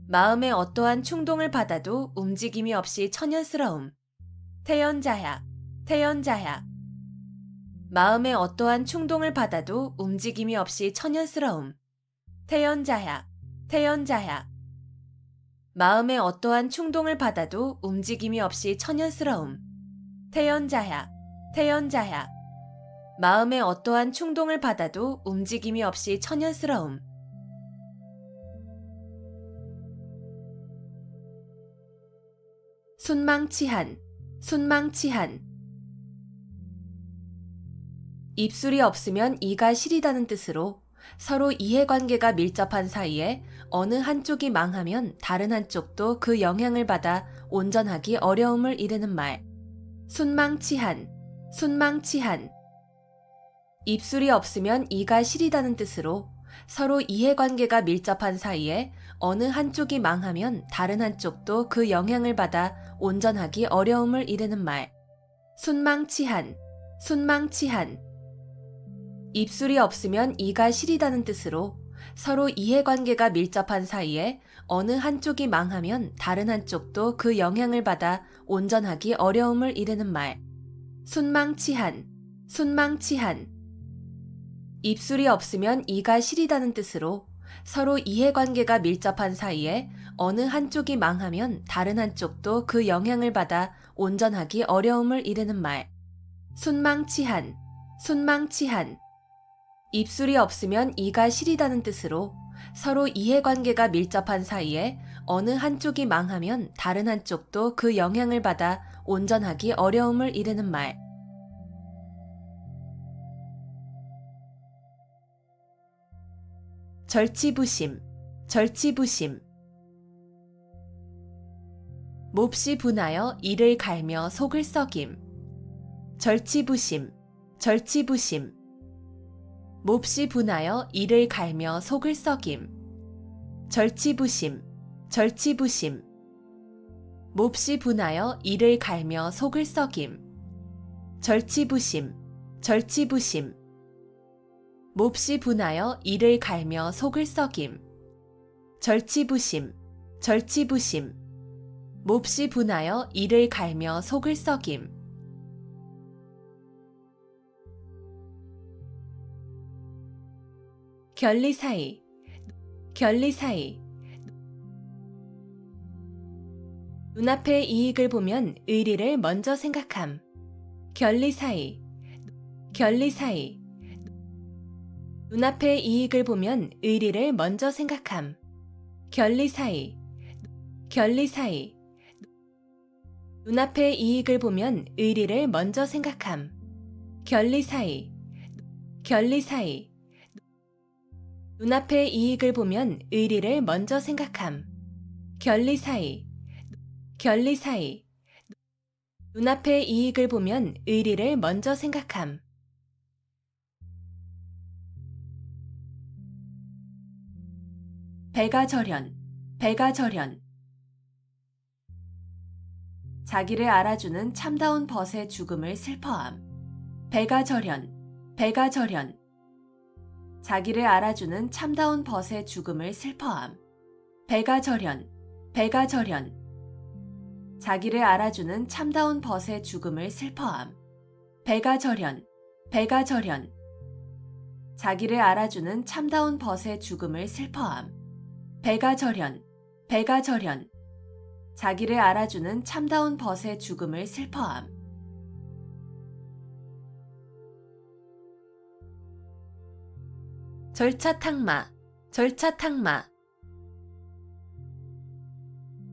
마음에 어떠한 충동을 받아도 움직임이 없이 천연스러움. 태연자약, 태연자약. 마음에 어떠한 충동을 받아도 움직임이 없이 천연스러움. 태연자약, 태연자약. 마음에 어떠한 충동을 받아도 움직임이 없이 천연스러움. 태연자약, 태연자약. 마음에 어떠한 충동을 받아도 움직임이 없이 천연스러움. 순망치한, 순망치한. 입술이 없으면 이가 시리다는 뜻으로 서로 이해관계가 밀접한 사이에 어느 한쪽이 망하면 다른 한쪽도 그 영향을 받아 온전하기 어려움을 이르는 말. 순망치한, 순망치한. 입술이 없으면 이가 시리다는 뜻으로 서로 이해관계가 밀접한 사이에 어느 한쪽이 망하면 다른 한쪽도 그 영향을 받아 온전하기 어려움을 이르는 말. 순망치한, 순망치한. 입술이 없으면 이가 시리다는 뜻으로 서로 이해관계가 밀접한 사이에 어느 한쪽이 망하면 다른 한쪽도 그 영향을 받아 온전하기 어려움을 이르는 말. 순망치한, 순망치한. 입술이 없으면 이가 시리다는 뜻으로 서로 이해관계가 밀접한 사이에 어느 한쪽이 망하면 다른 한쪽도 그 영향을 받아 온전하기 어려움을 이르는 말. 순망치한, 순망치한. 입술이 없으면 이가 시리다는 뜻으로 서로 이해관계가 밀접한 사이에 어느 한쪽이 망하면 다른 한쪽도 그 영향을 받아 온전하기 어려움을 이르는 말. 절치부심, 절치부심. 몹시 분하여 이를 갈며 속을 썩임. 절치부심, 절치부심. 몹시 분하여 이를 갈며 속을 썩임. 절치부심, 절치부심. 몹시 분하여 이를 갈며 속을 썩임. 절치부심, 절치부심. 몹시 분하여 이를 갈며 속을 썩임. 절치부심, 절치부심. 몹시 분하여 이를 갈며 속을 썩임. 결리사이, 결리사이. 눈앞의 이익을 보면 의리를 먼저 생각함. 결리사이, 결리사이. 눈앞의 이익을 보면 의리를 먼저 생각함. 결리사이, 결리사이. 눈앞의 이익을 보면 의리를 먼저 생각함. 결리사이, 결리사이. 눈앞의 이익을 보면 의리를 먼저 생각함. 결리사이, 결리사이. 눈앞의 이익을 보면 의리를 먼저 생각함. 배가절연, 배가절연. 자기를 알아주는 참다운 벗의 죽음을 슬퍼함. 배가절연, 배가절연. 자기를 알아주는 참다운 벗의 죽음을 슬퍼함. 배가절연, 배가절연. 자기를 알아주는 참다운 벗의 죽음을 슬퍼함. 배가절연, 배가절연. 자기를 알아주는 참다운 벗의 죽음을 슬퍼함. 배가절연, 배가절연. 자기를 알아주는 참다운 벗의 죽음을 슬퍼함. 절차탕마, 절차탕마.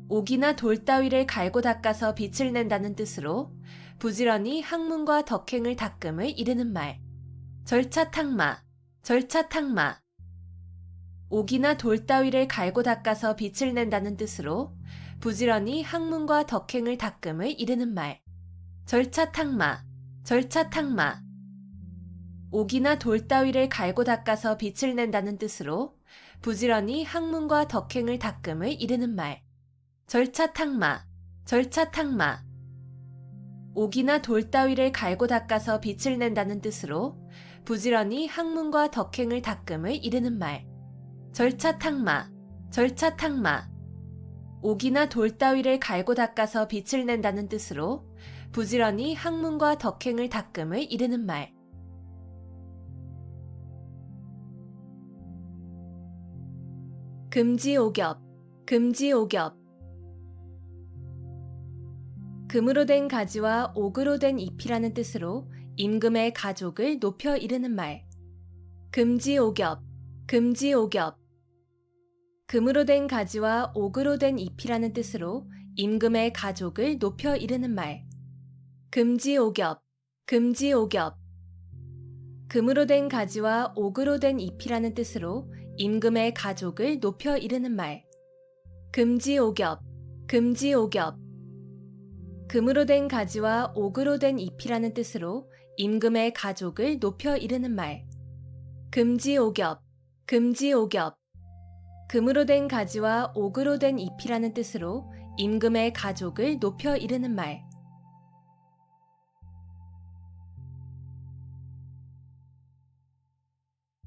옥이나 돌 따위를 갈고 닦아서 빛을 낸다는 뜻으로 부지런히 학문과 덕행을 닦음을 이르는 말. 절차탕마, 절차탕마. 옥이나 돌 따위를 갈고 닦아서 빛을 낸다는 뜻으로 부지런히 학문과 덕행을 닦음을 이르는 말. 절차탕마, 절차탕마. 옥이나 돌 따위를 갈고 닦아서 빛을 낸다는 뜻으로 부지런히 학문과 덕행을 닦음을 이르는 말. 절차탕마, 절차탕마. 옥이나 돌 따위를 갈고 닦아서 빛을 낸다는 뜻으로 부지런히 학문과 덕행을 닦음을 이르는 말. 절차탕마, 절차탕마. 옥이나 돌 따위를 갈고 닦아서 빛을 낸다는 뜻으로 부지런히 학문과 덕행을 닦음을 이르는 말. 금지오겹, 금지오겹. 금으로 된 가지와 옥으로 된 잎이라는 뜻으로 임금의 가족을 높여 이르는 말. 금지오겹, 금지오겹. 금으로 된 가지와 옥으로 된 잎이라는 뜻으로 임금의 가족을 높여 이르는 말. 금지오겹, 금지오겹. 금으로 된 가지와 옥으로 된 잎이라는 뜻으로 임금의 가족을 높여 이르는 말. 금지옥엽, 금지옥엽. 금으로 된 가지와 옥으로 된 잎이라는 뜻으로 임금의 가족을 높여 이르는 말. 금지옥엽, 금지옥엽. 금으로 된 가지와 옥으로 된 잎이라는 뜻으로 임금의 가족을 높여 이르는 말.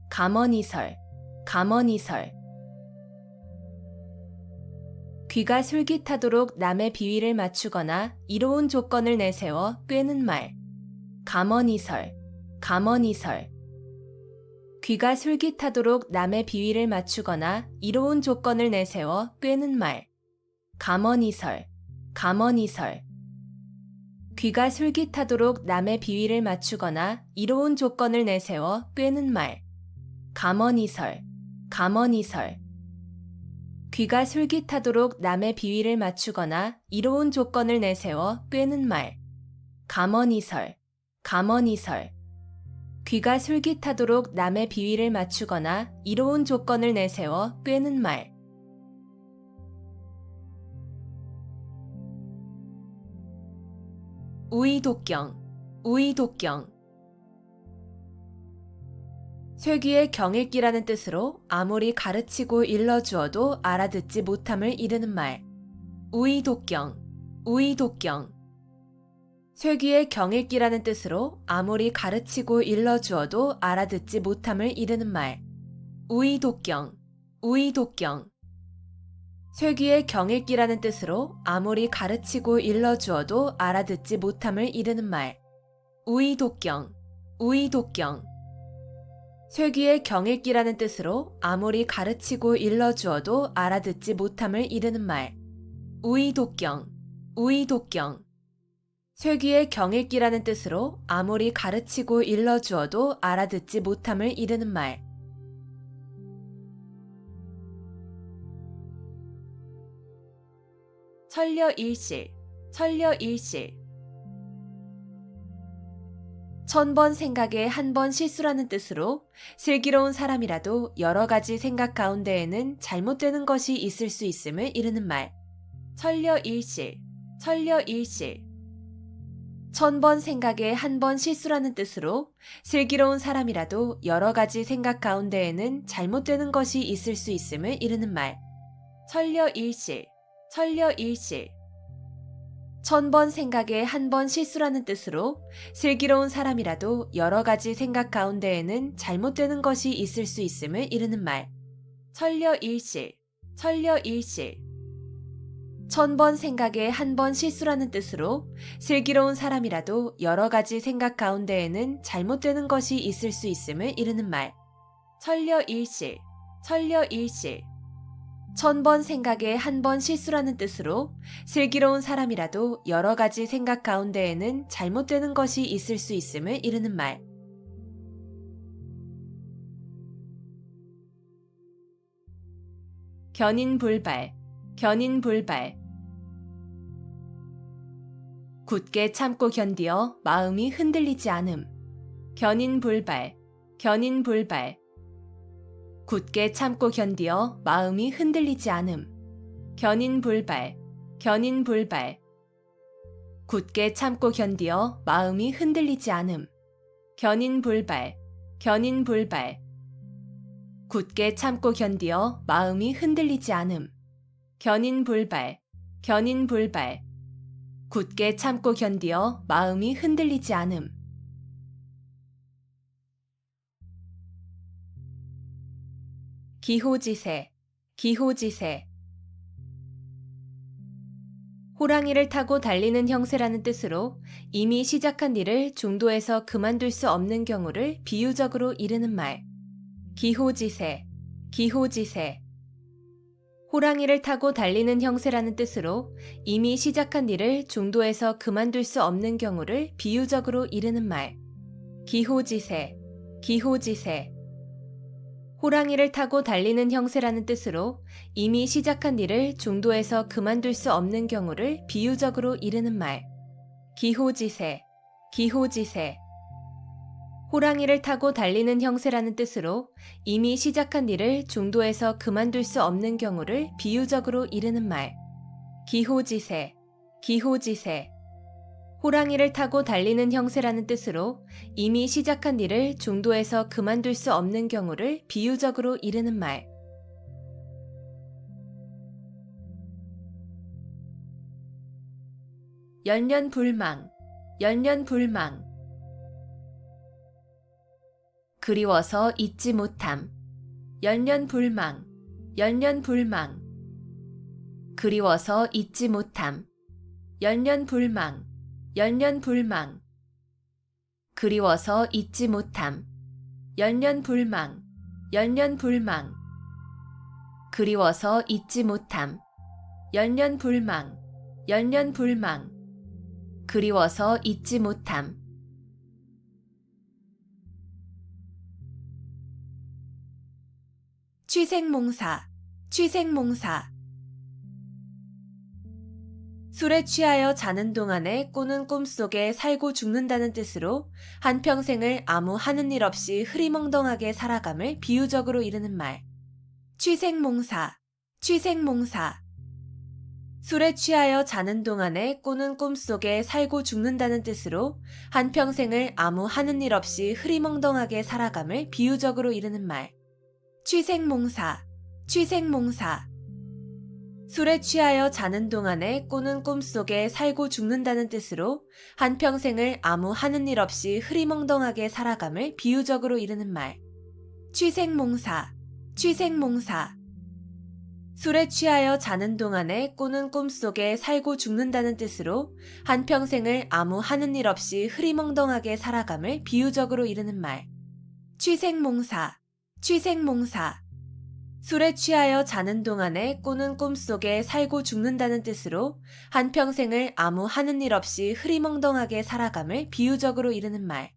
감언이설, 감언이설. 귀가 솔깃하도록 남의 비위를 맞추거나 이로운 조건을 내세워 꿰는 말. 감언이설, 감언이설. 귀가 솔깃하도록 남의 비위를 맞추거나 이로운 조건을 내세워 꿰는 말. 감언이설, 감언이설. 귀가 솔깃하도록 남의 비위를 맞추거나 이로운 조건을 내세워 꿰는 말. 감언이설, 감언이설. 귀가 솔깃하도록 남의 비위를 맞추거나 이로운 조건을 내세워 꿰는 말. 감언이설, 감언이설. 귀가 솔깃하도록 남의 비위를 맞추거나 이로운 조건을 내세워 꿰는 말. 우의독경, 우의독경. 쇠귀의 경읽기라는 뜻으로 아무리 가르치고 일러주어도 알아듣지 못함을 이르는 말. 우의독경, 우의독경. 쇠귀의 경읽기라는 뜻으로 아무리 가르치고 일러주어도 알아듣지 못함을 이르는 말. 우의독경, 우의독경. 쇠귀의 경읽기라는 뜻으로 아무리 가르치고 일러주어도 알아듣지 못함을 이르는 말. 우의독경, 우의독경. 쇠귀의 경읽기라는 뜻으로 아무리 가르치고 일러주어도 알아듣지 못함을 이르는 말. 우의독경, 우의독경. 쇠귀의 경읽기라는 뜻으로 아무리 가르치고 일러주어도 알아듣지 못함을 이르는 말. 천려일실, 천려일실. 천번 생각에 한 번 실수라는 뜻으로 슬기로운 사람이라도 여러 가지 생각 가운데에는 잘못되는 것이 있을 수 있음을 이르는 말. 천려일실, 천려일실. 천번 생각에 한 번 실수라는 뜻으로 슬기로운 사람이라도 여러 가지 생각 가운데에는 잘못되는 것이 있을 수 있음을 이르는 말. 천려일실, 천려일실. 천번 생각에 한 번 실수라는 뜻으로 슬기로운 사람이라도 여러 가지 생각 가운데에는 잘못되는 것이 있을 수 있음을 이르는 말. 천려일실, 천려일실. 천번 생각에 한 번 실수라는 뜻으로 슬기로운 사람이라도 여러 가지 생각 가운데에는 잘못되는 것이 있을 수 있음을 이르는 말. 천려일실, 천려일실. 천번 생각에 한 번 실수라는 뜻으로 슬기로운 사람이라도 여러 가지 생각 가운데에는 잘못되는 것이 있을 수 있음을 이르는 말. 견인불발, 견인불발. 굳게 참고 견디어 마음이 흔들리지 않음. 견인불발, 견인불발. 굳게 참고 견디어 마음이 흔들리지 않음. 견인불발, 견인불발. 굳게 참고 견디어 마음이 흔들리지 않음. 견인불발, 견인불발. 굳게 참고 견디어 마음이 흔들리지 않음. 견인불발, 견인불발. 굳게 참고 견디어 마음이 흔들리지 않음. 기호지세, 기호지세. 호랑이를 타고 달리는 형세라는 뜻으로 이미 시작한 일을 중도에서 그만둘 수 없는 경우를 비유적으로 이르는 말. 기호지세, 기호지세. 호랑이를 타고 달리는 형세라는 뜻으로 이미 시작한 일을 중도에서 그만둘 수 없는 경우를 비유적으로 이르는 말. 기호지세, 기호지세. 호랑이를 타고 달리는 형세라는 뜻으로 이미 시작한 일을 중도에서 그만둘 수 없는 경우를 비유적으로 이르는 말. 기호지세, 기호지세. 호랑이를 타고 달리는 형세라는 뜻으로 이미 시작한 일을 중도에서 그만둘 수 없는 경우를 비유적으로 이르는 말. 기호지세, 기호지세. 호랑이를 타고 달리는 형세라는 뜻으로 이미 시작한 일을 중도에서 그만둘 수 없는 경우를 비유적으로 이르는 말. 연년불망, 연년불망. 그리워서 잊지 못함. 연년불망, 연년불망. 그리워서 잊지 못함. 연년불망, 연년불망. 그리워서 잊지 못함. 연년불망, 연년불망. 그리워서 잊지 못함. 연년불망, 연년불망. 그리워서 잊지 못함. 취생몽사, 취생몽사. 술에 취하여 자는 동안에 꾸는 꿈속에 살고 죽는다는 뜻으로 한평생을 아무 하는 일 없이 흐리멍덩하게 살아감을 비유적으로 이르는 말. 취생몽사, 취생몽사. 술에 취하여 자는 동안에 꾸는 꿈속에 살고 죽는다는 뜻으로 한평생을 아무 하는 일 없이 흐리멍덩하게 살아감을 비유적으로 이르는 말. 취생몽사, 취생몽사. 술에 취하여 자는 동안에 꾸는 꿈속에 살고 죽는다는 뜻으로 한평생을 아무 하는 일 없이 흐리멍덩하게 살아감을 비유적으로 이르는 말. 취생몽사, 취생몽사. 술에 취하여 자는 동안에 꾸는 꿈속에 살고 죽는다는 뜻으로 한평생을 아무 하는 일 없이 흐리멍덩하게 살아감을 비유적으로 이르는 말. 취생몽사, 취생몽사. 술에 취하여 자는 동안에 꾸는 꿈속에 살고 죽는다는 뜻으로 한평생을 아무 하는 일 없이 흐리멍덩하게 살아감을 비유적으로 이르는 말.